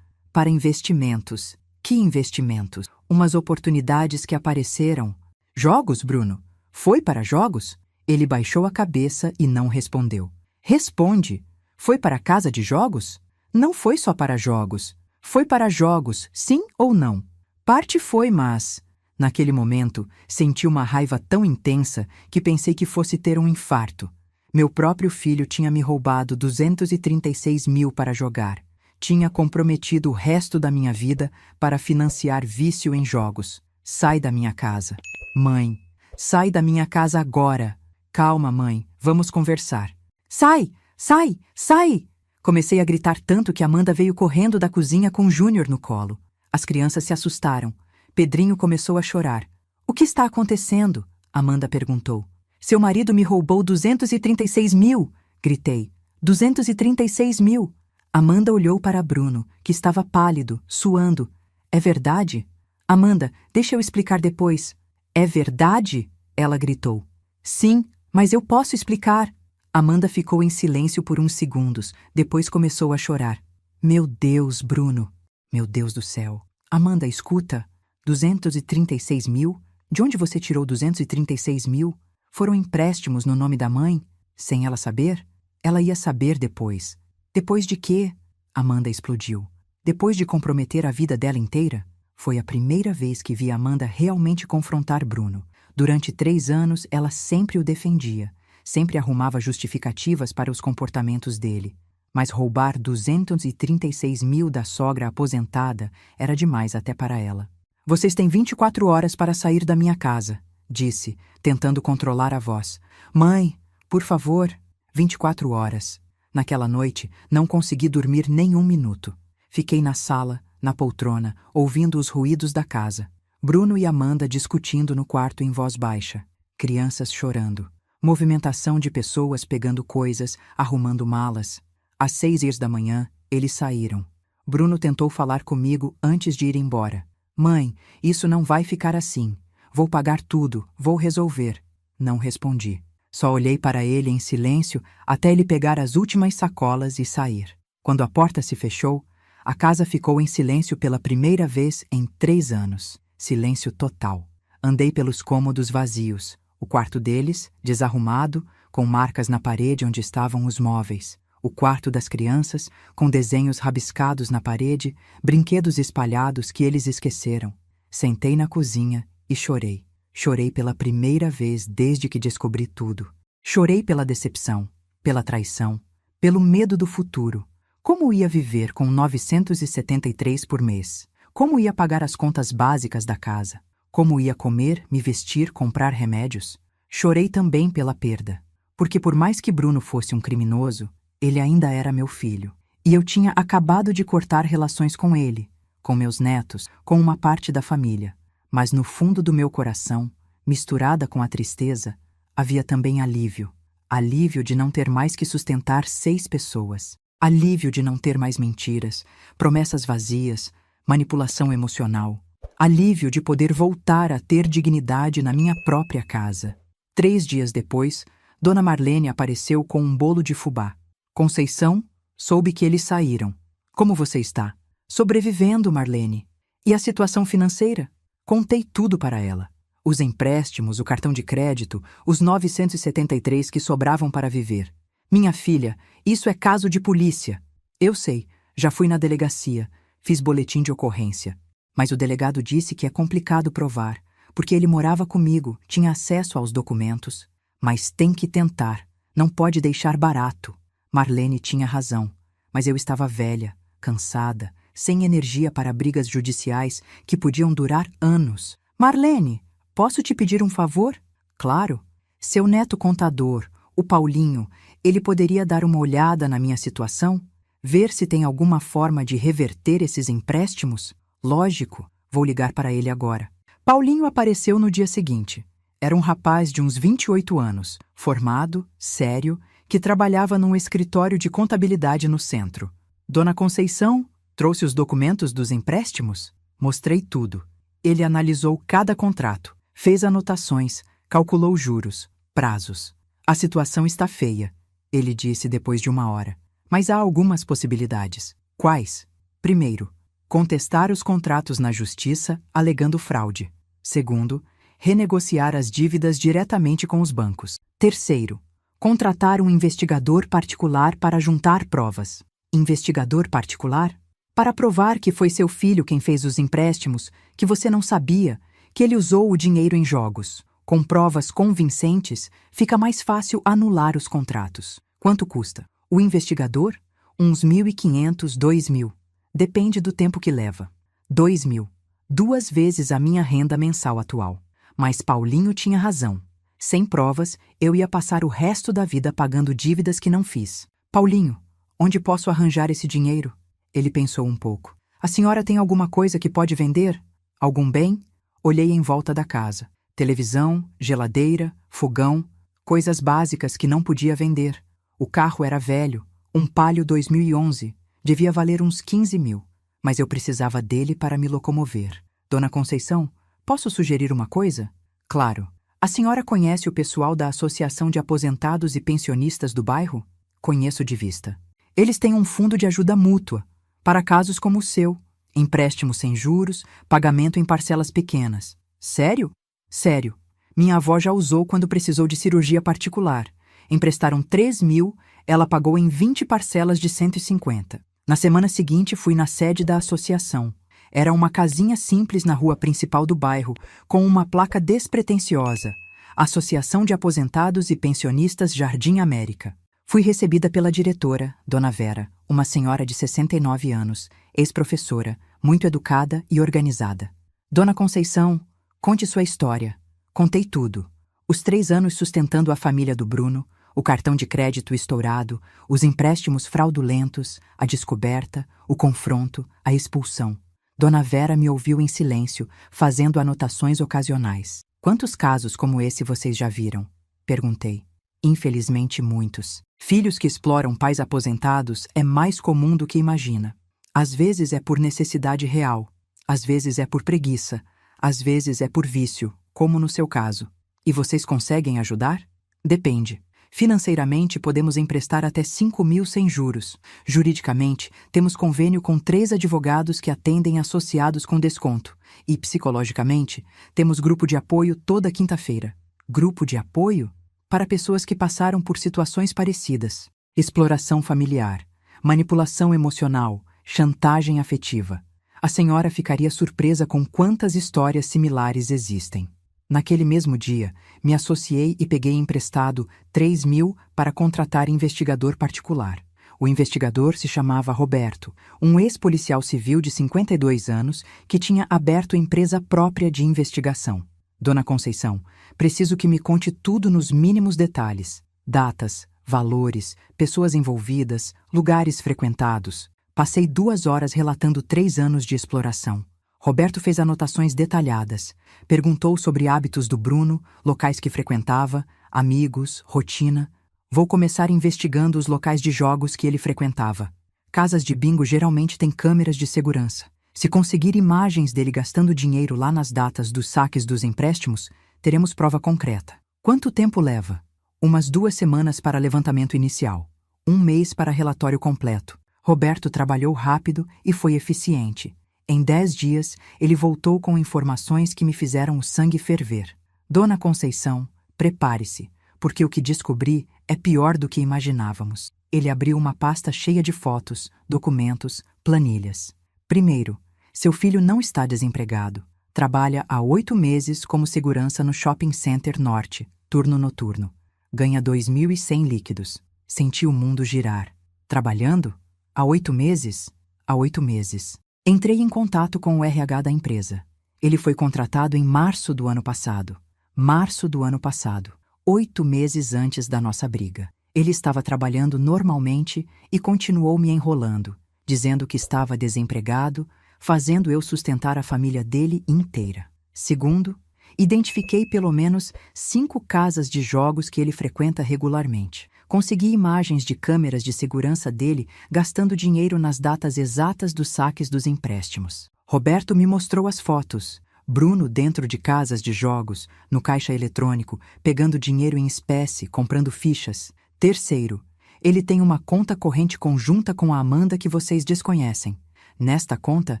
Speaker 1: investimentos. Que investimentos? Umas oportunidades que apareceram. Jogos, Bruno? Foi para jogos? Ele baixou a cabeça e não respondeu. Responde. Foi para a casa de jogos? Não foi só para jogos. Foi para jogos, sim ou não? Parte foi, mas... Naquele momento, senti uma raiva tão intensa que pensei que fosse ter um infarto. Meu próprio filho tinha me roubado 236 mil para jogar. Tinha comprometido o resto da minha vida para financiar vício em jogos. Sai da minha casa. Mãe, sai da minha casa agora. Calma, mãe, vamos conversar. Sai! Sai! Sai! Comecei a gritar tanto que Amanda veio correndo da cozinha com Júnior no colo. As crianças se assustaram. Pedrinho começou a chorar. O que está acontecendo? Amanda perguntou. Seu marido me roubou 236 mil! Gritei. 236 mil! Amanda olhou para Bruno, que estava pálido, suando. É verdade? Amanda, deixa eu explicar depois. É verdade? Ela gritou. Sim, mas eu posso explicar. Amanda ficou em silêncio por uns segundos, depois começou a chorar. Meu Deus, Bruno. Meu Deus do céu. Amanda, escuta. 236 mil? De onde você tirou 236 mil? Foram empréstimos no nome da mãe? Sem ela saber? Ela ia saber depois. Depois de quê? Amanda explodiu. Depois de comprometer a vida dela inteira? Foi a primeira vez que vi Amanda realmente confrontar Bruno. Durante 3 anos, ela sempre o defendia. Sempre arrumava justificativas para os comportamentos dele. Mas roubar 236 mil da sogra aposentada era demais até para ela. Vocês têm 24 horas para sair da minha casa, disse, tentando controlar a voz. Mãe, por favor, 24 horas. Naquela noite, não consegui dormir nem 1 minuto. Fiquei na sala, na poltrona, ouvindo os ruídos da casa. Bruno e Amanda discutindo no quarto em voz baixa. Crianças chorando. Movimentação de pessoas pegando coisas, arrumando malas. Às 6h da manhã, eles saíram. Bruno tentou falar comigo antes de ir embora. Mãe, isso não vai ficar assim. Vou pagar tudo, vou resolver. Não respondi. Só olhei para ele em silêncio até ele pegar as últimas sacolas e sair. Quando a porta se fechou, a casa ficou em silêncio pela primeira vez em 3 anos. Silêncio total. Andei pelos cômodos vazios. O quarto deles, desarrumado, com marcas na parede onde estavam os móveis. O quarto das crianças, com desenhos rabiscados na parede, brinquedos espalhados que eles esqueceram. Sentei na cozinha e chorei. Chorei pela primeira vez desde que descobri tudo. Chorei pela decepção, pela traição, pelo medo do futuro. Como ia viver com 973 por mês? Como ia pagar as contas básicas da casa? Como ia comer, me vestir, comprar remédios? Chorei também pela perda, porque por mais que Bruno fosse um criminoso, ele ainda era meu filho. E eu tinha acabado de cortar relações com ele, com meus netos, com uma parte da família. Mas no fundo do meu coração, misturada com a tristeza, havia também alívio. Alívio de não ter mais que sustentar 6 pessoas. Alívio de não ter mais mentiras, promessas vazias, manipulação emocional. Alívio de poder voltar a ter dignidade na minha própria casa. 3 dias depois, Dona Marlene apareceu com um bolo de fubá. Conceição, soube que eles saíram. Como você está? Sobrevivendo, Marlene. E a situação financeira? Contei tudo para ela. Os empréstimos, o cartão de crédito, os 973 que sobravam para viver. Minha filha, isso é caso de polícia. Eu sei, já fui na delegacia, fiz boletim de ocorrência. Mas o delegado disse que é complicado provar, porque ele morava comigo, tinha acesso aos documentos. Mas tem que tentar, não pode deixar barato. Marlene tinha razão, mas eu estava velha, cansada, sem energia para brigas judiciais que podiam durar anos. Marlene, posso te pedir um favor? Claro. Seu neto contador, o Paulinho, ele poderia dar uma olhada na minha situação? Ver se tem alguma forma de reverter esses empréstimos? Lógico, vou ligar para ele agora. Paulinho apareceu no dia seguinte. Era um rapaz de uns 28 anos, formado, sério, que trabalhava num escritório de contabilidade no centro. Dona Conceição, trouxe os documentos dos empréstimos? Mostrei tudo. Ele analisou cada contrato, fez anotações, calculou juros, prazos. A situação está feia, ele disse depois de 1 hora. Mas há algumas possibilidades. Quais? Primeiro, contestar os contratos na justiça, alegando fraude. Segundo, renegociar as dívidas diretamente com os bancos. Terceiro, contratar um investigador particular para juntar provas. Investigador particular? Para provar que foi seu filho quem fez os empréstimos, que você não sabia, que ele usou o dinheiro em jogos. Com provas convincentes, fica mais fácil anular os contratos. Quanto custa? O investigador? Uns 1.500, 2.000. Depende do tempo que leva. 2.000. 2 vezes a minha renda mensal atual. Mas Paulinho tinha razão. Sem provas, eu ia passar o resto da vida pagando dívidas que não fiz. Paulinho, onde posso arranjar esse dinheiro? Ele pensou um pouco. A senhora tem alguma coisa que pode vender? Algum bem? Olhei em volta da casa. Televisão, geladeira, fogão, coisas básicas que não podia vender. O carro era velho, um Palio 2011, devia valer uns 15.000, mas eu precisava dele para me locomover. Dona Conceição, posso sugerir uma coisa? Claro. A senhora conhece o pessoal da Associação de Aposentados e Pensionistas do bairro? Conheço de vista. Eles têm um fundo de ajuda mútua, para casos como o seu. Empréstimo sem juros, pagamento em parcelas pequenas. Sério? Sério. Minha avó já usou quando precisou de cirurgia particular. Emprestaram 3.000, ela pagou em 20 parcelas de 150. Na semana seguinte fui na sede da associação. Era uma casinha simples na rua principal do bairro, com uma placa despretensiosa. Associação de Aposentados e Pensionistas Jardim América. Fui recebida pela diretora, Dona Vera, uma senhora de 69 anos, ex-professora, muito educada e organizada. Dona Conceição, conte sua história. Contei tudo. Os 3 anos sustentando a família do Bruno, o cartão de crédito estourado, os empréstimos fraudulentos, a descoberta, o confronto, a expulsão. Dona Vera me ouviu em silêncio, fazendo anotações ocasionais. Quantos casos como esse vocês já viram? Perguntei. Infelizmente, muitos. Filhos que exploram pais aposentados é mais comum do que imagina. Às vezes é por necessidade real, às vezes é por preguiça, às vezes é por vício, como no seu caso. E vocês conseguem ajudar? Depende. Financeiramente, podemos emprestar até 5.000 sem juros. Juridicamente, temos convênio com 3 advogados que atendem associados com desconto. E, psicologicamente, temos grupo de apoio toda quinta-feira. Grupo de apoio? Para pessoas que passaram por situações parecidas. Exploração familiar, manipulação emocional, chantagem afetiva. A senhora ficaria surpresa com quantas histórias similares existem. Naquele mesmo dia, me associei e peguei emprestado 3.000 para contratar investigador particular. O investigador se chamava Roberto, um ex-policial civil de 52 anos que tinha aberto empresa própria de investigação. Dona Conceição, preciso que me conte tudo nos mínimos detalhes. Datas, valores, pessoas envolvidas, lugares frequentados. Passei 2 horas relatando 3 anos de exploração. Roberto fez anotações detalhadas. Perguntou sobre hábitos do Bruno, locais que frequentava, amigos, rotina. Vou começar investigando os locais de jogos que ele frequentava. Casas de bingo geralmente têm câmeras de segurança. Se conseguir imagens dele gastando dinheiro lá nas datas dos saques dos empréstimos, teremos prova concreta. Quanto tempo leva? Umas 2 semanas para levantamento inicial. 1 mês para relatório completo. Roberto trabalhou rápido e foi eficiente. Em 10 dias, ele voltou com informações que me fizeram o sangue ferver. Dona Conceição, prepare-se, porque o que descobri é pior do que imaginávamos. Ele abriu uma pasta cheia de fotos, documentos, planilhas. Primeiro, seu filho não está desempregado. Trabalha há 8 meses como segurança no Shopping Center Norte, turno noturno. Ganha 2.100 líquidos. Senti o mundo girar. Trabalhando? Há 8 meses? Há 8 meses. Entrei em contato com o RH da empresa. Ele foi contratado em março do ano passado. Março do ano passado, 8 meses antes da nossa briga. Ele estava trabalhando normalmente e continuou me enrolando, dizendo que estava desempregado, fazendo eu sustentar a família dele inteira. Segundo, identifiquei pelo menos 5 casas de jogos que ele frequenta regularmente. Consegui imagens de câmeras de segurança dele gastando dinheiro nas datas exatas dos saques dos empréstimos. Roberto me mostrou as fotos. Bruno dentro de casas de jogos, no caixa eletrônico, pegando dinheiro em espécie, comprando fichas. Terceiro, ele tem uma conta corrente conjunta com a Amanda que vocês desconhecem. Nesta conta,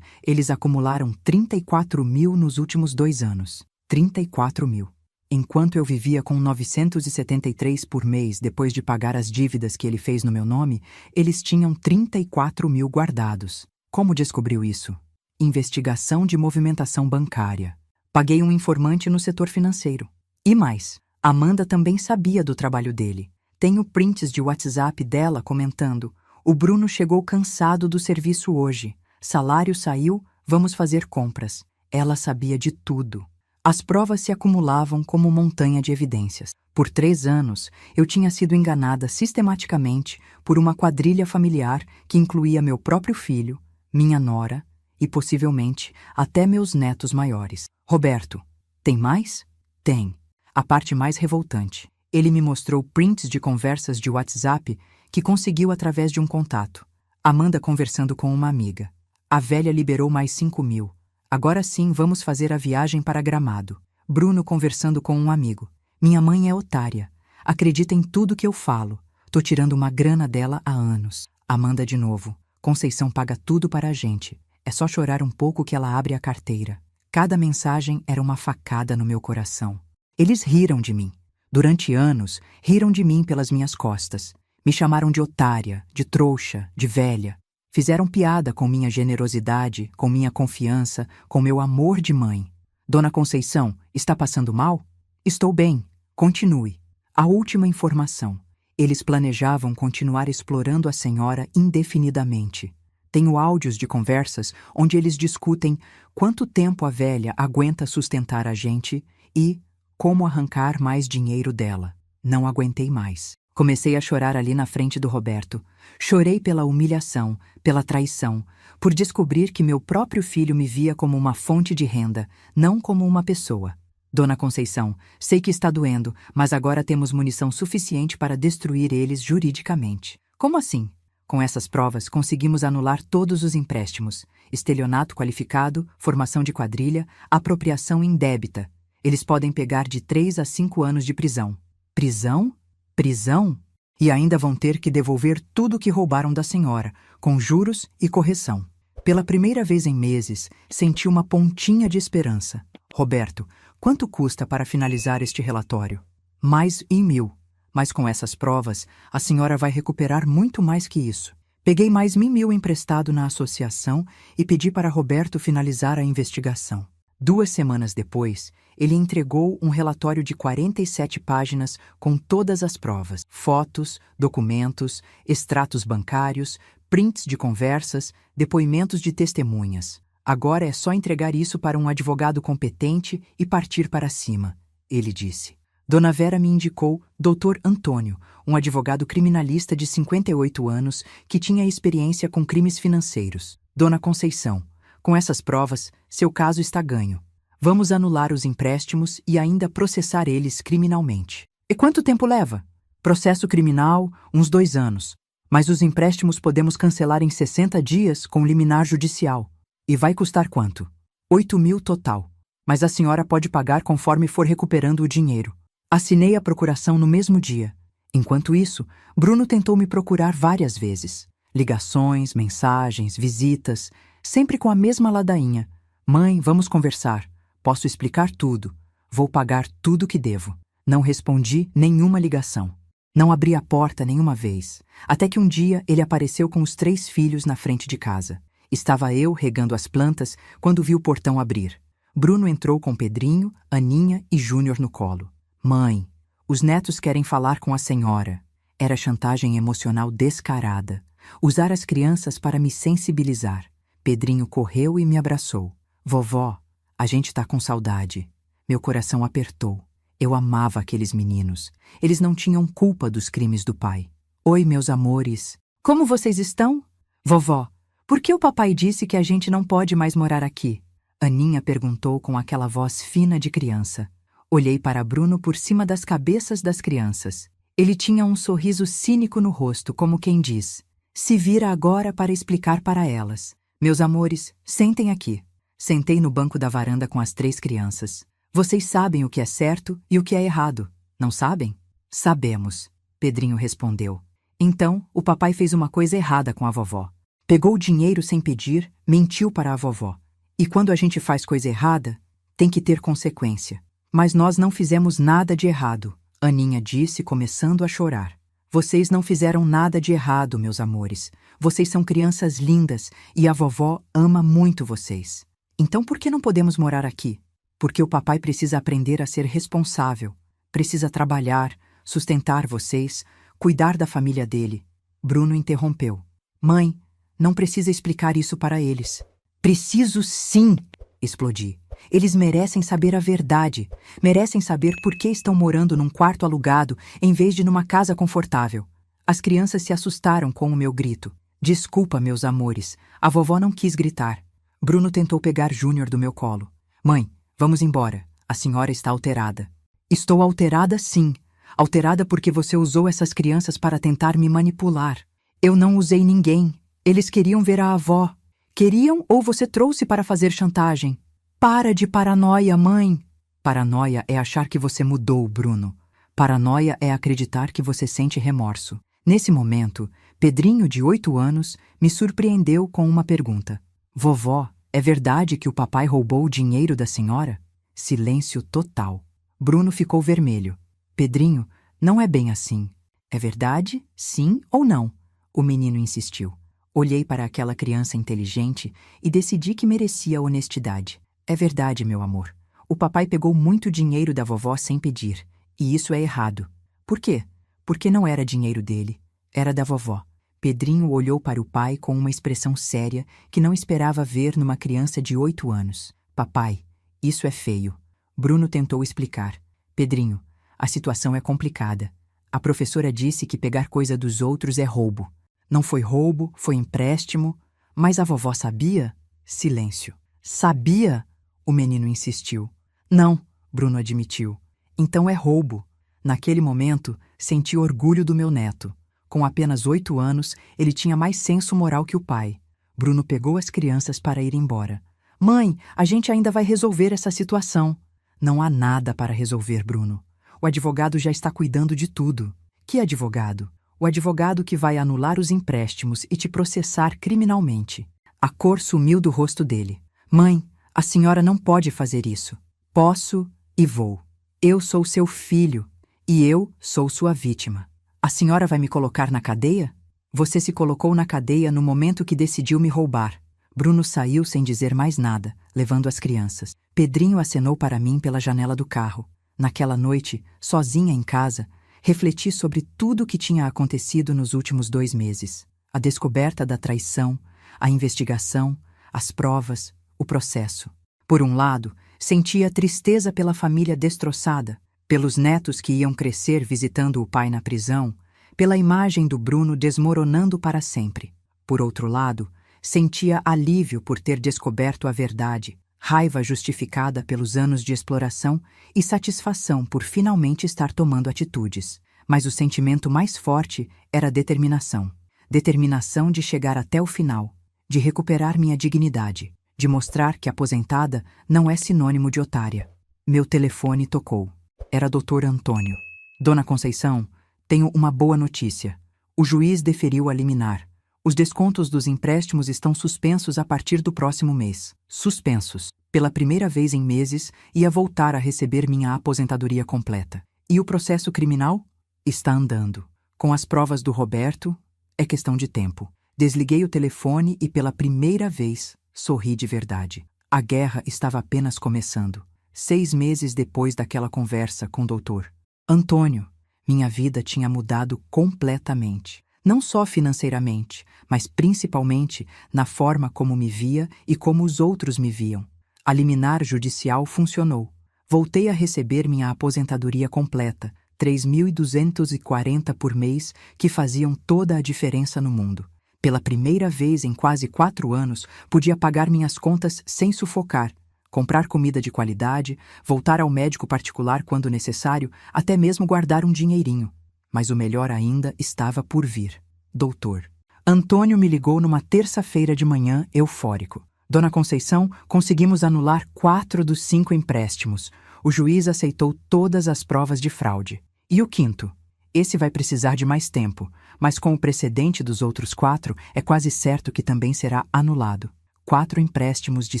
Speaker 1: eles acumularam 34.000 nos últimos 2 anos. 34.000. Enquanto eu vivia com 973 por mês depois de pagar as dívidas que ele fez no meu nome, eles tinham 34.000 guardados. Como descobriu isso? Investigação de movimentação bancária. Paguei um informante no setor financeiro. E mais, Amanda também sabia do trabalho dele. Tenho prints de WhatsApp dela comentando: o Bruno chegou cansado do serviço hoje. Salário saiu, vamos fazer compras. Ela sabia de tudo. As provas se acumulavam como montanha de evidências. Por 3 anos, eu tinha sido enganada sistematicamente por uma quadrilha familiar que incluía meu próprio filho, minha nora e, possivelmente, até meus netos maiores. Roberto, tem mais? Tem. A parte mais revoltante. Ele me mostrou prints de conversas de WhatsApp que conseguiu através de um contato. Amanda conversando com uma amiga. A velha liberou mais 5.000. Agora sim vamos fazer a viagem para Gramado. Bruno conversando com um amigo. Minha mãe é otária. Acredita em tudo que eu falo. Tô tirando uma grana dela há anos. Amanda de novo. Conceição paga tudo para a gente. É só chorar um pouco que ela abre a carteira. Cada mensagem era uma facada no meu coração. Eles riram de mim. Durante anos, riram de mim pelas minhas costas. Me chamaram de otária, de trouxa, de velha. Fizeram piada com minha generosidade, com minha confiança, com meu amor de mãe. Dona Conceição, está passando mal? Estou bem. Continue. A última informação. Eles planejavam continuar explorando a senhora indefinidamente. Tenho áudios de conversas onde eles discutem quanto tempo a velha aguenta sustentar a gente e como arrancar mais dinheiro dela. Não aguentei mais. Comecei a chorar ali na frente do Roberto. Chorei pela humilhação, pela traição, por descobrir que meu próprio filho me via como uma fonte de renda, não como uma pessoa. Dona Conceição, sei que está doendo, mas agora temos munição suficiente para destruir eles juridicamente. Como assim? Com essas provas, conseguimos anular todos os empréstimos. Estelionato qualificado, formação de quadrilha, apropriação indébita. Eles podem pegar de 3 a 5 anos de prisão. Prisão? Prisão? E ainda vão ter que devolver tudo o que roubaram da senhora, com juros e correção. Pela primeira vez em meses, senti uma pontinha de esperança. Roberto, quanto custa para finalizar este relatório? Mais 1.000. Mas com essas provas, a senhora vai recuperar muito mais que isso. Peguei mais 1.000 emprestado na associação e pedi para Roberto finalizar a investigação. 2 semanas depois, ele entregou um relatório de 47 páginas com todas as provas, fotos, documentos, extratos bancários, prints de conversas, depoimentos de testemunhas. Agora é só entregar isso para um advogado competente e partir para cima, ele disse. Dona Vera me indicou Dr. Antônio, um advogado criminalista de 58 anos que tinha experiência com crimes financeiros. Dona Conceição, com essas provas, seu caso está ganho. Vamos anular os empréstimos e ainda processar eles criminalmente. E quanto tempo leva? Processo criminal, uns 2 anos. Mas os empréstimos podemos cancelar em 60 dias com liminar judicial. E vai custar quanto? 8.000 total. Mas a senhora pode pagar conforme for recuperando o dinheiro. Assinei a procuração no mesmo dia. Enquanto isso, Bruno tentou me procurar várias vezes. Ligações, mensagens, visitas, sempre com a mesma ladainha. Mãe, vamos conversar. Posso explicar tudo. Vou pagar tudo que devo. Não respondi nenhuma ligação. Não abri a porta nenhuma vez. Até que um dia ele apareceu com os 3 filhos na frente de casa. Estava eu regando as plantas quando vi o portão abrir. Bruno entrou com Pedrinho, Aninha e Júnior no colo. Mãe, os netos querem falar com a senhora. Era chantagem emocional descarada. Usar as crianças para me sensibilizar. Pedrinho correu e me abraçou. Vovó, a gente tá com saudade. Meu coração apertou. Eu amava aqueles meninos. Eles não tinham culpa dos crimes do pai. Oi, meus amores. Como vocês estão? Vovó, por que o papai disse que a gente não pode mais morar aqui? Aninha perguntou com aquela voz fina de criança. Olhei para Bruno por cima das cabeças das crianças. Ele tinha um sorriso cínico no rosto, como quem diz: se vira agora para explicar para elas. Meus amores, sentem aqui. Sentei no banco da varanda com as 3 crianças. Vocês sabem o que é certo e o que é errado, não sabem? Sabemos, Pedrinho respondeu. Então, o papai fez uma coisa errada com a vovó. Pegou o dinheiro sem pedir, mentiu para a vovó. E quando a gente faz coisa errada, tem que ter consequência. Mas nós não fizemos nada de errado, Aninha disse, começando a chorar. Vocês não fizeram nada de errado, meus amores. Vocês são crianças lindas e a vovó ama muito vocês. Então por que não podemos morar aqui? Porque o papai precisa aprender a ser responsável, precisa trabalhar, sustentar vocês, cuidar da família dele. Bruno interrompeu. Mãe, não precisa explicar isso para eles. Preciso sim, explodi. Eles merecem saber a verdade, merecem saber por que estão morando num quarto alugado em vez de numa casa confortável. As crianças se assustaram com o meu grito. Desculpa, meus amores, a vovó não quis gritar. Bruno tentou pegar Júnior do meu colo. Mãe, vamos embora, a senhora está alterada. Estou alterada sim, alterada porque você usou essas crianças para tentar me manipular. Eu não usei ninguém, eles queriam ver a avó. Queriam ou você trouxe para fazer chantagem? Para de paranoia, mãe. Paranoia é achar que você mudou, Bruno. Paranoia é acreditar que você sente remorso. Nesse momento, Pedrinho, de 8 anos, me surpreendeu com uma pergunta. Vovó, é verdade que o papai roubou o dinheiro da senhora? Silêncio total. Bruno ficou vermelho. Pedrinho, não é bem assim. É verdade? Sim ou não? O menino insistiu. Olhei para aquela criança inteligente e decidi que merecia honestidade. É verdade, meu amor. O papai pegou muito dinheiro da vovó sem pedir. E isso é errado. Por quê? Porque não era dinheiro dele. Era da vovó. Pedrinho olhou para o pai com uma expressão séria que não esperava ver numa criança de 8 anos. Papai, isso é feio. Bruno tentou explicar. Pedrinho, a situação é complicada. A professora disse que pegar coisa dos outros é roubo. Não foi roubo, foi empréstimo. Mas a vovó sabia? Silêncio. Sabia? O menino insistiu. Não, Bruno admitiu. Então é roubo. Naquele momento, senti orgulho do meu neto. Com apenas 8 anos, ele tinha mais senso moral que o pai. Bruno pegou as crianças para ir embora. Mãe, a gente ainda vai resolver essa situação. Não há nada para resolver, Bruno. O advogado já está cuidando de tudo. Que advogado? O advogado que vai anular os empréstimos e te processar criminalmente. A cor sumiu do rosto dele. Mãe, a senhora não pode fazer isso. Posso e vou. Eu sou seu filho e eu sou sua vítima. A senhora vai me colocar na cadeia? Você se colocou na cadeia no momento que decidiu me roubar. Bruno saiu sem dizer mais nada, levando as crianças. Pedrinho acenou para mim pela janela do carro. Naquela noite, sozinha em casa, refleti sobre tudo o que tinha acontecido nos últimos 2 meses. A descoberta da traição, a investigação, as provas, o processo. Por um lado, sentia tristeza pela família destroçada, pelos netos que iam crescer visitando o pai na prisão, pela imagem do Bruno desmoronando para sempre. Por outro lado, sentia alívio por ter descoberto a verdade, raiva justificada pelos anos de exploração e satisfação por finalmente estar tomando atitudes. Mas o sentimento mais forte era determinação. Determinação de chegar até o final, de recuperar minha dignidade, de mostrar que aposentada não é sinônimo de otária. Meu telefone tocou. Era Dr. Antônio. Dona Conceição, tenho uma boa notícia. O juiz deferiu a liminar. Os descontos dos empréstimos estão suspensos a partir do próximo mês. Suspensos. Pela primeira vez em meses, ia voltar a receber minha aposentadoria completa. E o processo criminal? Está andando. Com as provas do Roberto, é questão de tempo. Desliguei o telefone e pela primeira vez sorri de verdade. A guerra estava apenas começando. 6 meses depois daquela conversa com o doutor Antônio, minha vida tinha mudado completamente. Não só financeiramente, mas principalmente na forma como me via e como os outros me viam. A liminar judicial funcionou. Voltei a receber minha aposentadoria completa, 3.240 por mês, que faziam toda a diferença no mundo. Pela primeira vez em quase 4 anos, podia pagar minhas contas sem sufocar, comprar comida de qualidade, voltar ao médico particular quando necessário, até mesmo guardar um dinheirinho. Mas o melhor ainda estava por vir. Doutor Antônio me ligou numa terça-feira de manhã, eufórico. Dona Conceição, conseguimos anular 4 dos 5 empréstimos. O juiz aceitou todas as provas de fraude. E o 5º? Esse vai precisar de mais tempo, mas com o precedente dos outros 4, é quase certo que também será anulado. 4 empréstimos de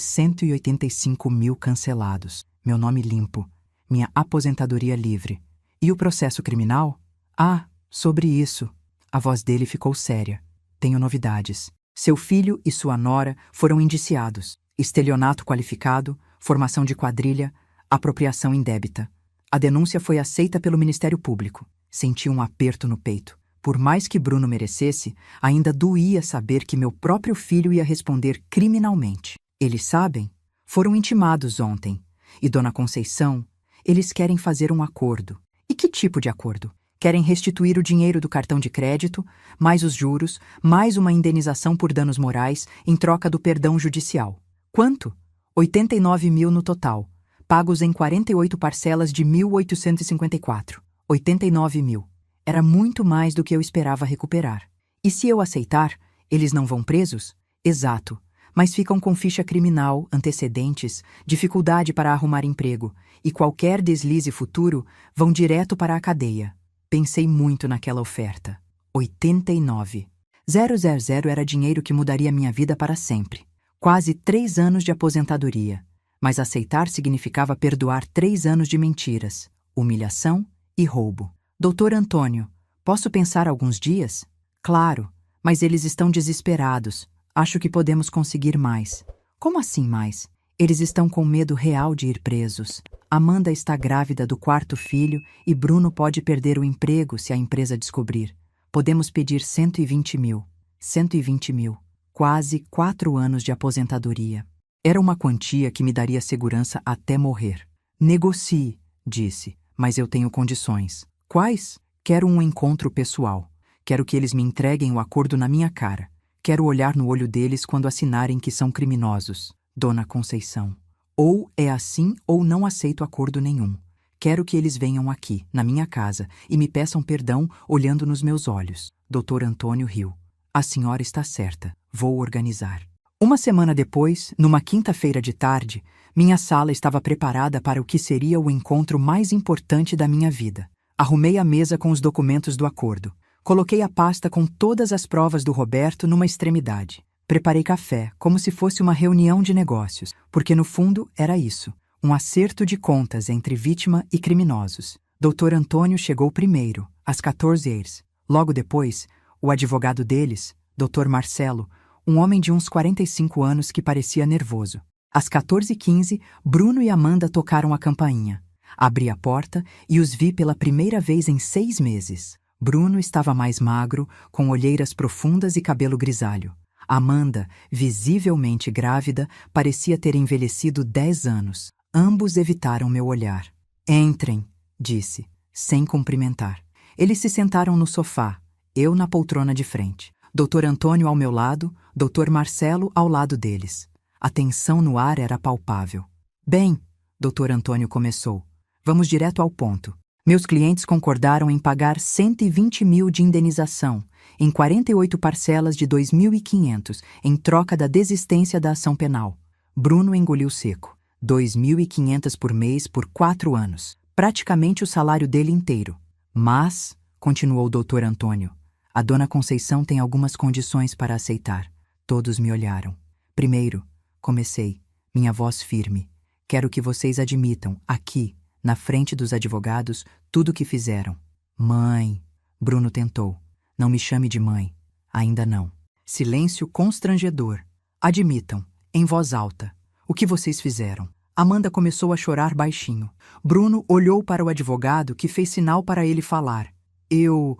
Speaker 1: 185 mil cancelados. Meu nome limpo. Minha aposentadoria livre. E o processo criminal? Ah, sobre isso. A voz dele ficou séria. Tenho novidades. Seu filho e sua nora foram indiciados. Estelionato qualificado, formação de quadrilha, Apropriação indébita. A denúncia foi aceita pelo Ministério Público. Senti um aperto no peito. Por mais que Bruno merecesse, ainda doía saber que meu próprio filho ia responder criminalmente. Eles sabem? Foram intimados ontem. E Dona Conceição, eles querem fazer um acordo. E que tipo de acordo? Querem restituir o dinheiro do cartão de crédito, mais os juros, mais uma indenização por danos morais em troca do perdão judicial. Quanto? 89 mil no total, pagos em 48 parcelas de 1.854. 89 mil. Era muito mais do que eu esperava recuperar. E se eu aceitar, eles não vão presos? Exato. Mas ficam com ficha criminal, antecedentes, dificuldade para arrumar emprego, e qualquer deslize futuro vão direto para a cadeia. Pensei muito naquela oferta. 89. 000 era dinheiro que mudaria minha vida para sempre. Quase 3 anos de aposentadoria. Mas aceitar significava perdoar 3 anos de mentiras, humilhação e roubo. Doutor Antônio, posso pensar alguns dias? Claro, mas eles estão desesperados. Acho que podemos conseguir mais. Como assim mais? Eles estão com medo real de ir presos. Amanda está grávida do 4º filho e Bruno pode perder o emprego se a empresa descobrir. Podemos pedir 120 mil. 120 mil. Quase 4 anos de aposentadoria. Era uma quantia que me daria segurança até morrer. Negocie, disse, mas eu tenho condições. Quais? Quero um encontro pessoal. Quero que eles me entreguem o acordo na minha cara. Quero olhar no olho deles quando assinarem que são criminosos. Dona Conceição. Ou é assim ou não aceito acordo nenhum. Quero que eles venham aqui, na minha casa, e me peçam perdão olhando nos meus olhos. Doutor Antônio riu. A senhora está certa. Vou organizar. Uma semana depois, numa quinta-feira de tarde, minha sala estava preparada para o que seria o encontro mais importante da minha vida. Arrumei a mesa com os documentos do acordo. Coloquei a pasta com todas as provas do Roberto numa extremidade. Preparei café, como se fosse uma reunião de negócios, porque no fundo era isso, um acerto de contas entre vítima e criminosos. Doutor Antônio chegou primeiro, às 14h. Logo depois, o advogado deles, Dr. Marcelo, um homem de uns 45 anos que parecia nervoso. Às 14h15, Bruno e Amanda tocaram a campainha. Abri a porta e os vi pela primeira vez em 6 meses. Bruno estava mais magro, com olheiras profundas e cabelo grisalho. Amanda, visivelmente grávida, parecia ter envelhecido 10 anos. Ambos evitaram meu olhar. Entrem, disse, sem cumprimentar. Eles se sentaram no sofá, eu na poltrona de frente. Dr. Antônio ao meu lado, Dr. Marcelo ao lado deles. A tensão no ar era palpável. Bem, Dr. Antônio começou. Vamos direto ao ponto. Meus clientes concordaram em pagar 120 mil de indenização, em 48 parcelas de 2.500, em troca da desistência da ação penal. Bruno engoliu seco. 2.500 por mês por 4 anos. Praticamente o salário dele inteiro. Mas, continuou o Dr. Antônio, a Dona Conceição tem algumas condições para aceitar. Todos me olharam. Primeiro, comecei, minha voz firme. Quero que vocês admitam, aqui, na frente dos advogados, tudo o que fizeram. Mãe, Bruno tentou. Não me chame de mãe. Ainda não. Silêncio constrangedor. Admitam, em voz alta, o que vocês fizeram. Amanda começou a chorar baixinho. Bruno olhou para o advogado que fez sinal para ele falar. Eu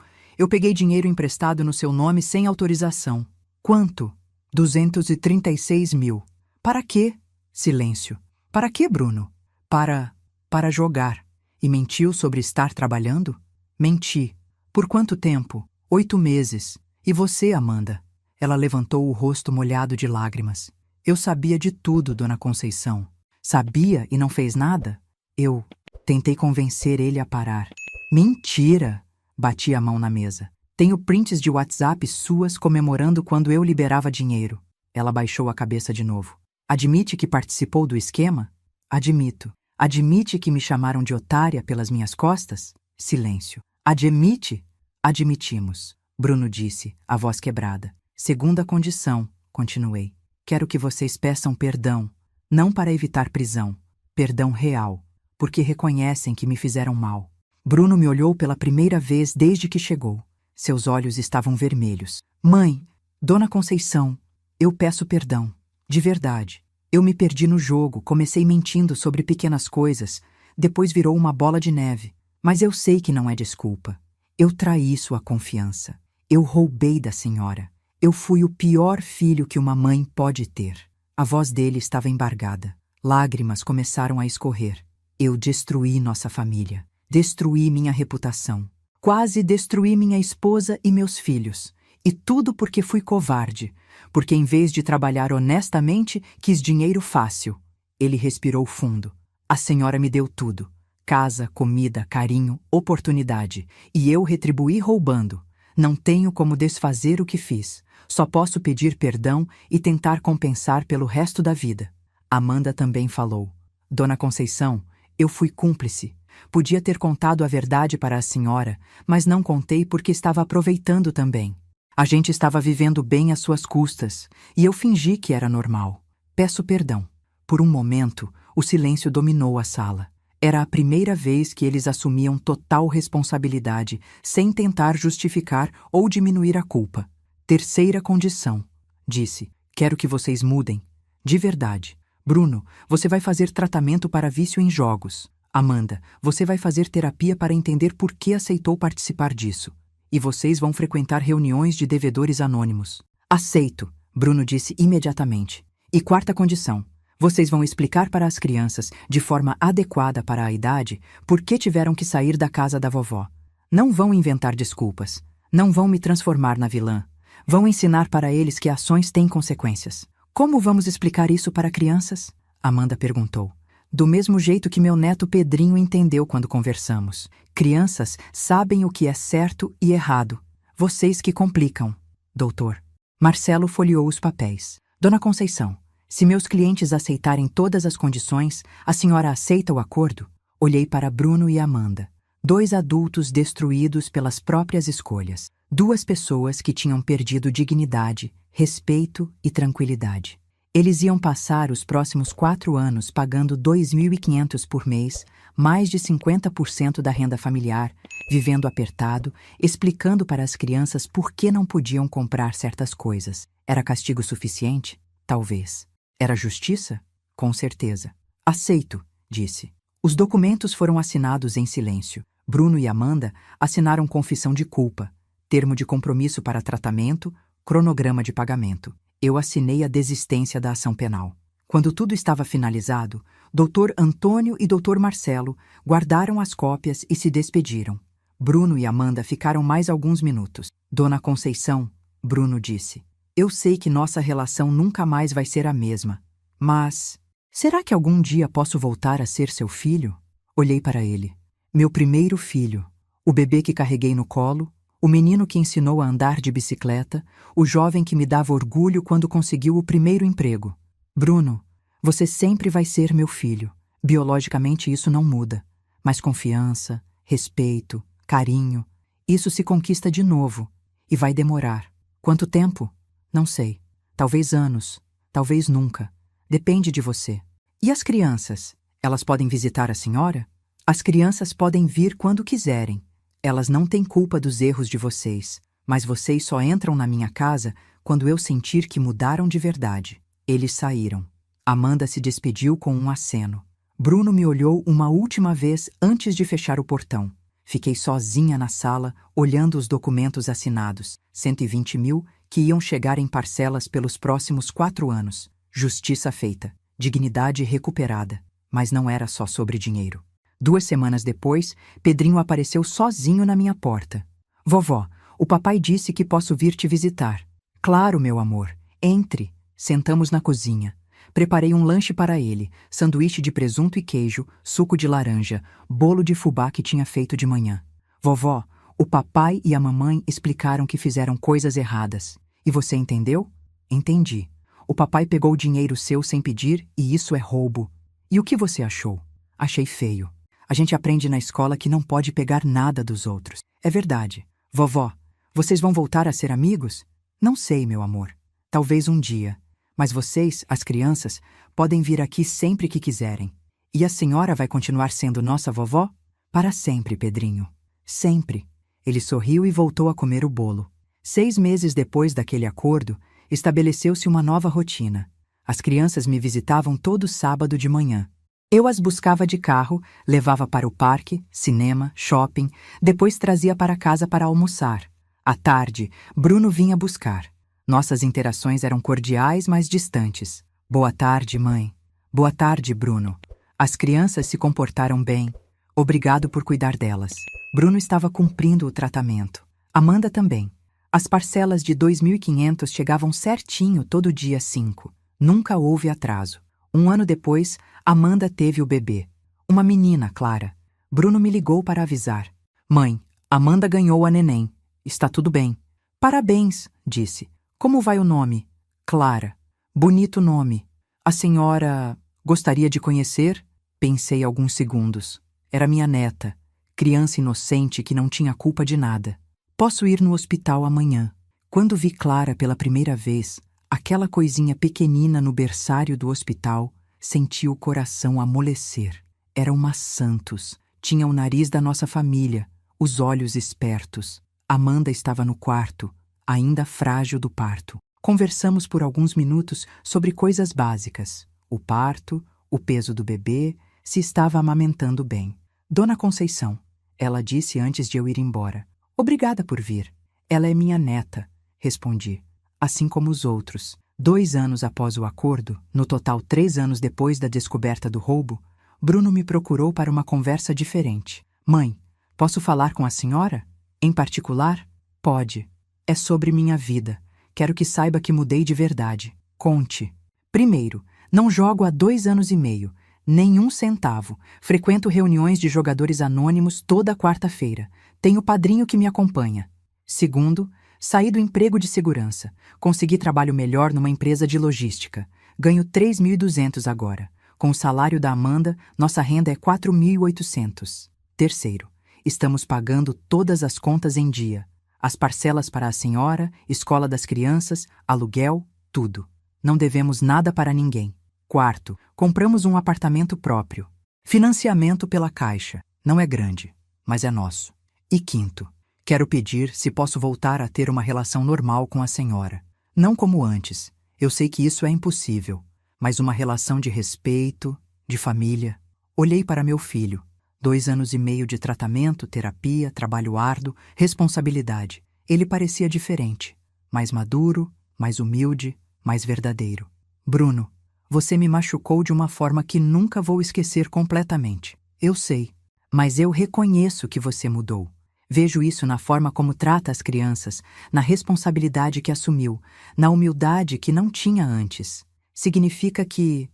Speaker 1: peguei dinheiro emprestado no seu nome sem autorização. Quanto? 236 mil. Para quê? Silêncio. Para quê, Bruno? Para jogar. E mentiu sobre estar trabalhando? Menti. Por quanto tempo? 8 meses. E você, Amanda? Ela levantou o rosto molhado de lágrimas. Eu sabia de tudo, Dona Conceição. Sabia e não fez nada? Eu tentei convencer ele a parar. Mentira! Bati a mão na mesa. Tenho prints de WhatsApp suas comemorando quando eu liberava dinheiro. Ela baixou a cabeça de novo. Admite que participou do esquema? Admito. Admite que me chamaram de otária pelas minhas costas? Silêncio. Admite? Admitimos, Bruno disse, a voz quebrada. Segunda condição, continuei. Quero que vocês peçam perdão, não para evitar prisão. Perdão real, porque reconhecem que me fizeram mal. Bruno me olhou pela primeira vez desde que chegou. Seus olhos estavam vermelhos. Mãe, Dona Conceição, eu peço perdão. De verdade. Eu me perdi no jogo, comecei mentindo sobre pequenas coisas, depois virou uma bola de neve. Mas eu sei que não é desculpa. Eu traí sua confiança. Eu roubei da senhora. Eu fui o pior filho que uma mãe pode ter. A voz dele estava embargada. Lágrimas começaram a escorrer. Eu destruí nossa família. Destruí minha reputação. Quase destruí minha esposa e meus filhos. E tudo porque fui covarde. Porque em vez de trabalhar honestamente, quis dinheiro fácil. Ele respirou fundo. A senhora me deu tudo. Casa, comida, carinho, oportunidade. E eu retribuí roubando. Não tenho como desfazer o que fiz. Só posso pedir perdão e tentar compensar pelo resto da vida. Amanda também falou. Dona Conceição, eu fui cúmplice. Podia ter contado a verdade para a senhora, mas não contei porque estava aproveitando também. A gente estava vivendo bem às suas custas, e eu fingi que era normal. Peço perdão. Por um momento, o silêncio dominou a sala. Era a primeira vez que eles assumiam total responsabilidade, sem tentar justificar ou diminuir a culpa. Terceira condição, disse. Quero que vocês mudem. De verdade. Bruno, você vai fazer tratamento para vício em jogos. Amanda, você vai fazer terapia para entender por que aceitou participar disso. E vocês vão frequentar reuniões de devedores anônimos. Aceito, Bruno disse imediatamente. E quarta condição. Vocês vão explicar para as crianças, de forma adequada para a idade, por que tiveram que sair da casa da vovó. Não vão inventar desculpas. Não vão me transformar na vilã. Vão ensinar para eles que ações têm consequências. Como vamos explicar isso para crianças? Amanda perguntou. Do mesmo jeito que meu neto Pedrinho entendeu quando conversamos. Crianças sabem o que é certo e errado. Vocês que complicam. Doutor. Marcelo folheou os papéis. Dona Conceição, se meus clientes aceitarem todas as condições, a senhora aceita o acordo? Olhei para Bruno e Amanda. 2 adultos destruídos pelas próprias escolhas. 2 pessoas que tinham perdido dignidade, respeito e tranquilidade. Eles iam passar os próximos 4 anos pagando R$ 2.500 por mês, mais de 50% da renda familiar, vivendo apertado, explicando para as crianças por que não podiam comprar certas coisas. Era castigo suficiente? Talvez. Era justiça? Com certeza. Aceito, disse. Os documentos foram assinados em silêncio. Bruno e Amanda assinaram confissão de culpa, termo de compromisso para tratamento, cronograma de pagamento. Eu assinei a desistência da ação penal. Quando tudo estava finalizado, Dr. Antônio e Dr. Marcelo guardaram as cópias e se despediram. Bruno e Amanda ficaram mais alguns minutos. Dona Conceição, Bruno disse, eu sei que nossa relação nunca mais vai ser a mesma, mas... será que algum dia posso voltar a ser seu filho? Olhei para ele. Meu primeiro filho, o bebê que carreguei no colo, o menino que ensinou a andar de bicicleta, o jovem que me dava orgulho quando conseguiu o primeiro emprego. Bruno, você sempre vai ser meu filho. Biologicamente isso não muda. Mas confiança, respeito, carinho, isso se conquista de novo. E vai demorar. Quanto tempo? Não sei. Talvez anos. Talvez nunca. Depende de você. E as crianças? Elas podem visitar a senhora? As crianças podem vir quando quiserem. Elas não têm culpa dos erros de vocês, mas vocês só entram na minha casa quando eu sentir que mudaram de verdade. Eles saíram. Amanda se despediu com um aceno. Bruno me olhou uma última vez antes de fechar o portão. Fiquei sozinha na sala, olhando os documentos assinados. 120 mil que iam chegar em parcelas pelos próximos 4 anos. Justiça feita. Dignidade recuperada. Mas não era só sobre dinheiro. 2 semanas depois, Pedrinho apareceu sozinho na minha porta. Vovó, o papai disse que posso vir te visitar. Claro, meu amor. Entre. Sentamos na cozinha. Preparei um lanche para ele, sanduíche de presunto e queijo, suco de laranja, bolo de fubá que tinha feito de manhã. Vovó, o papai e a mamãe explicaram que fizeram coisas erradas. E você entendeu? Entendi. O papai pegou o dinheiro seu sem pedir e isso é roubo. E o que você achou? Achei feio. A gente aprende na escola que não pode pegar nada dos outros. É verdade. Vovó, vocês vão voltar a ser amigos? Não sei, meu amor. Talvez um dia. Mas vocês, as crianças, podem vir aqui sempre que quiserem. E a senhora vai continuar sendo nossa vovó? Para sempre, Pedrinho. Sempre. Ele sorriu e voltou a comer o bolo. 6 meses depois daquele acordo, estabeleceu-se uma nova rotina. As crianças me visitavam todo sábado de manhã. Eu as buscava de carro, levava para o parque, cinema, shopping, depois trazia para casa para almoçar. À tarde, Bruno vinha buscar. Nossas interações eram cordiais, mas distantes. Boa tarde, mãe. Boa tarde, Bruno. As crianças se comportaram bem. Obrigado por cuidar delas. Bruno estava cumprindo o tratamento. Amanda também. As parcelas de 2.500 chegavam certinho todo dia 5. Nunca houve atraso. 1 ano depois, Amanda teve o bebê. Uma menina, Clara. Bruno me ligou para avisar. Mãe, Amanda ganhou a neném. Está tudo bem. Parabéns, disse. Como vai o nome? Clara. Bonito nome. A senhora gostaria de conhecer? Pensei alguns segundos. Era minha neta, criança inocente que não tinha culpa de nada. Posso ir no hospital amanhã. Quando vi Clara pela primeira vez, aquela coisinha pequenina no berçário do hospital, senti o coração amolecer. Era uma Santos. Tinha o nariz da nossa família, os olhos espertos. Amanda estava no quarto, ainda frágil do parto. Conversamos por alguns minutos sobre coisas básicas. O parto, o peso do bebê, se estava amamentando bem. Dona Conceição, ela disse antes de eu ir embora. Obrigada por vir. Ela é minha neta, respondi. Assim como os outros. 2 anos após o acordo, no total 3 anos depois da descoberta do roubo, Bruno me procurou para uma conversa diferente. Mãe, posso falar com a senhora? Em particular? Pode. É sobre minha vida. Quero que saiba que mudei de verdade. Conte. Primeiro, não jogo há 2 anos e meio. Nem 1 centavo. Frequento reuniões de jogadores anônimos toda quarta-feira. Tenho padrinho que me acompanha. Segundo, saí do emprego de segurança. Consegui trabalho melhor numa empresa de logística. Ganho 3.200 agora. Com o salário da Amanda, nossa renda é 4.800. Terceiro, estamos pagando todas as contas em dia. As parcelas para a senhora, escola das crianças, aluguel, tudo. Não devemos nada para ninguém. Quarto, compramos um apartamento próprio. Financiamento pela Caixa. Não é grande, mas é nosso. E quinto, quero pedir se posso voltar a ter uma relação normal com a senhora. Não como antes. Eu sei que isso é impossível, mas uma relação de respeito, de família. Olhei para meu filho. 2 anos e meio de tratamento, terapia, trabalho árduo, responsabilidade. Ele parecia diferente. Mais maduro, mais humilde, mais verdadeiro. Bruno, você me machucou de uma forma que nunca vou esquecer completamente. Eu sei, mas eu reconheço que você mudou. Vejo isso na forma como trata as crianças, na responsabilidade que assumiu, na humildade que não tinha antes. Significa que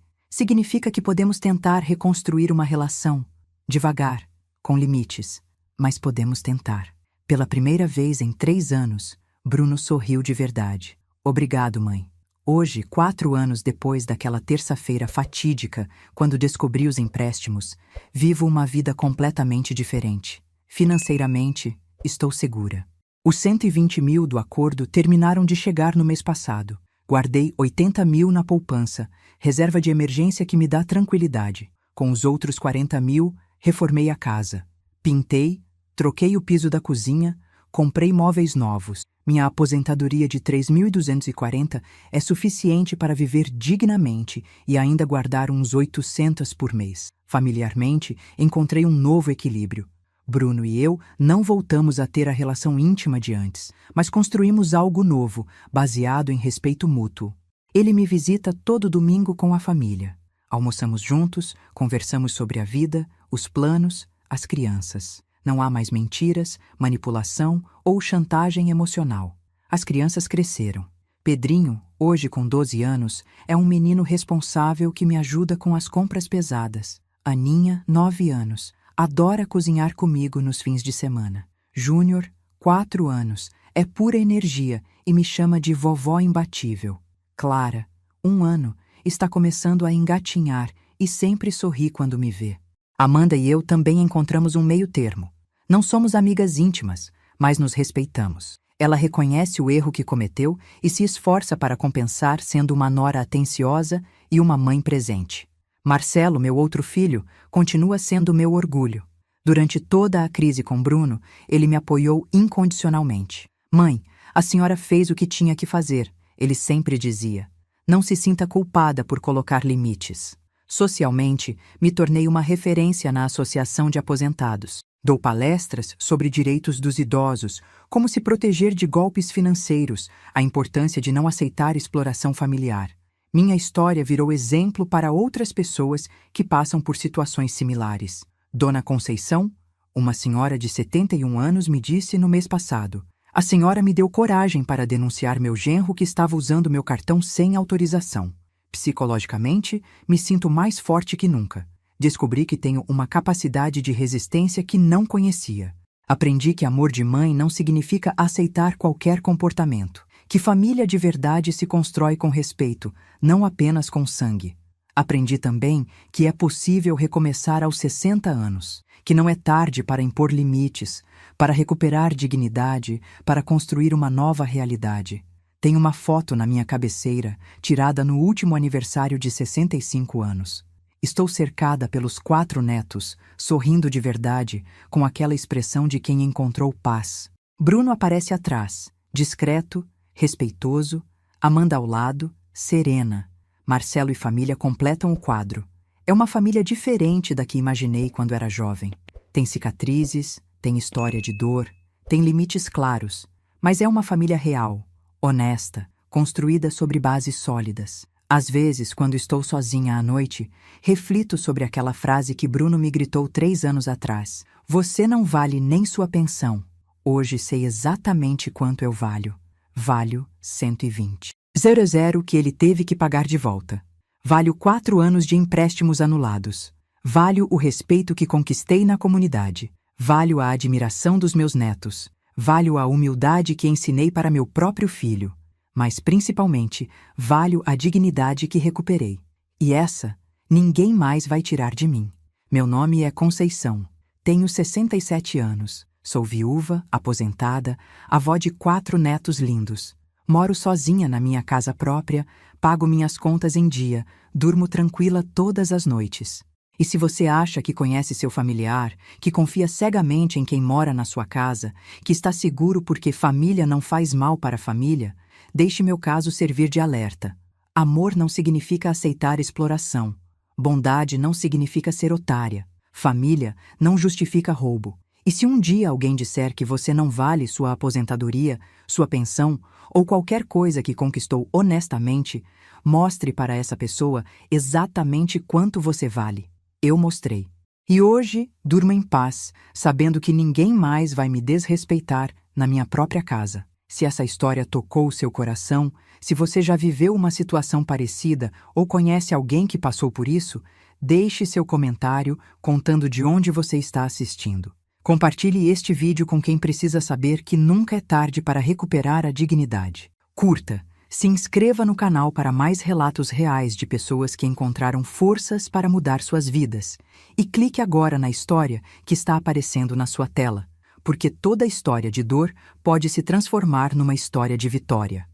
Speaker 1: podemos tentar reconstruir uma relação, devagar, com limites, mas podemos tentar. Pela primeira vez em 3 anos, Bruno sorriu de verdade. Obrigado, mãe. Hoje, 4 anos depois daquela terça-feira fatídica, quando descobri os empréstimos, vivo uma vida completamente diferente. Financeiramente, estou segura. Os 120 mil do acordo terminaram de chegar no mês passado. Guardei 80 mil na poupança, reserva de emergência que me dá tranquilidade. Com os outros 40 mil, reformei a casa. Pintei, troquei o piso da cozinha, comprei móveis novos. Minha aposentadoria de 3.240 é suficiente para viver dignamente e ainda guardar uns 800 por mês. Familiarmente, encontrei um novo equilíbrio. Bruno e eu não voltamos a ter a relação íntima de antes, mas construímos algo novo, baseado em respeito mútuo. Ele me visita todo domingo com a família. Almoçamos juntos, conversamos sobre a vida, os planos, as crianças. Não há mais mentiras, manipulação ou chantagem emocional. As crianças cresceram. Pedrinho, hoje com 12 anos, é um menino responsável que me ajuda com as compras pesadas. Aninha, 9 anos, adora cozinhar comigo nos fins de semana. Júnior, 4 anos, é pura energia e me chama de vovó imbatível. Clara, 1 ano, está começando a engatinhar e sempre sorri quando me vê. Amanda e eu também encontramos um meio termo. Não somos amigas íntimas, mas nos respeitamos. Ela reconhece o erro que cometeu e se esforça para compensar sendo uma nora atenciosa e uma mãe presente. Marcelo, meu outro filho, continua sendo meu orgulho. Durante toda a crise com Bruno, ele me apoiou incondicionalmente. Mãe, a senhora fez o que tinha que fazer, ele sempre dizia. Não se sinta culpada por colocar limites. Socialmente, me tornei uma referência na Associação de Aposentados. Dou palestras sobre direitos dos idosos, como se proteger de golpes financeiros, a importância de não aceitar exploração familiar. Minha história virou exemplo para outras pessoas que passam por situações similares. Dona Conceição, uma senhora de 71 anos, me disse no mês passado: a senhora me deu coragem para denunciar meu genro que estava usando meu cartão sem autorização. Psicologicamente, me sinto mais forte que nunca. Descobri que tenho uma capacidade de resistência que não conhecia. Aprendi que amor de mãe não significa aceitar qualquer comportamento, que família de verdade se constrói com respeito, não apenas com sangue. Aprendi também que é possível recomeçar aos 60 anos, que não é tarde para impor limites, para recuperar dignidade, para construir uma nova realidade. Tenho uma foto na minha cabeceira, tirada no último aniversário de 65 anos. Estou cercada pelos 4 netos, sorrindo de verdade, com aquela expressão de quem encontrou paz. Bruno aparece atrás, discreto, respeitoso, Amanda ao lado, serena. Marcelo e família completam o quadro. É uma família diferente da que imaginei quando era jovem. Tem cicatrizes, tem história de dor, tem limites claros, mas é uma família real, honesta, construída sobre bases sólidas. Às vezes, quando estou sozinha à noite, reflito sobre aquela frase que Bruno me gritou 3 anos atrás: "Você não vale nem sua pensão." Hoje sei exatamente quanto eu valho. Valho 120. 00 que ele teve que pagar de volta. Valho 4 anos de empréstimos anulados. Valho o respeito que conquistei na comunidade. Valho a admiração dos meus netos. Valho a humildade que ensinei para meu próprio filho. Mas, principalmente, valho a dignidade que recuperei. E essa, ninguém mais vai tirar de mim. Meu nome é Conceição. Tenho 67 anos. Sou viúva, aposentada, avó de 4 netos lindos. Moro sozinha na minha casa própria, pago minhas contas em dia, durmo tranquila todas as noites. E se você acha que conhece seu familiar, que confia cegamente em quem mora na sua casa, que está seguro porque família não faz mal para a família, deixe meu caso servir de alerta. Amor não significa aceitar exploração. Bondade não significa ser otária. Família não justifica roubo. E se um dia alguém disser que você não vale sua aposentadoria, sua pensão ou qualquer coisa que conquistou honestamente, mostre para essa pessoa exatamente quanto você vale. Eu mostrei. E hoje durmo em paz, sabendo que ninguém mais vai me desrespeitar na minha própria casa. Se essa história tocou seu coração, se você já viveu uma situação parecida ou conhece alguém que passou por isso, deixe seu comentário contando de onde você está assistindo. Compartilhe este vídeo com quem precisa saber que nunca é tarde para recuperar a dignidade. Curta, se inscreva no canal para mais relatos reais de pessoas que encontraram forças para mudar suas vidas. E clique agora na história que está aparecendo na sua tela, porque toda história de dor pode se transformar numa história de vitória.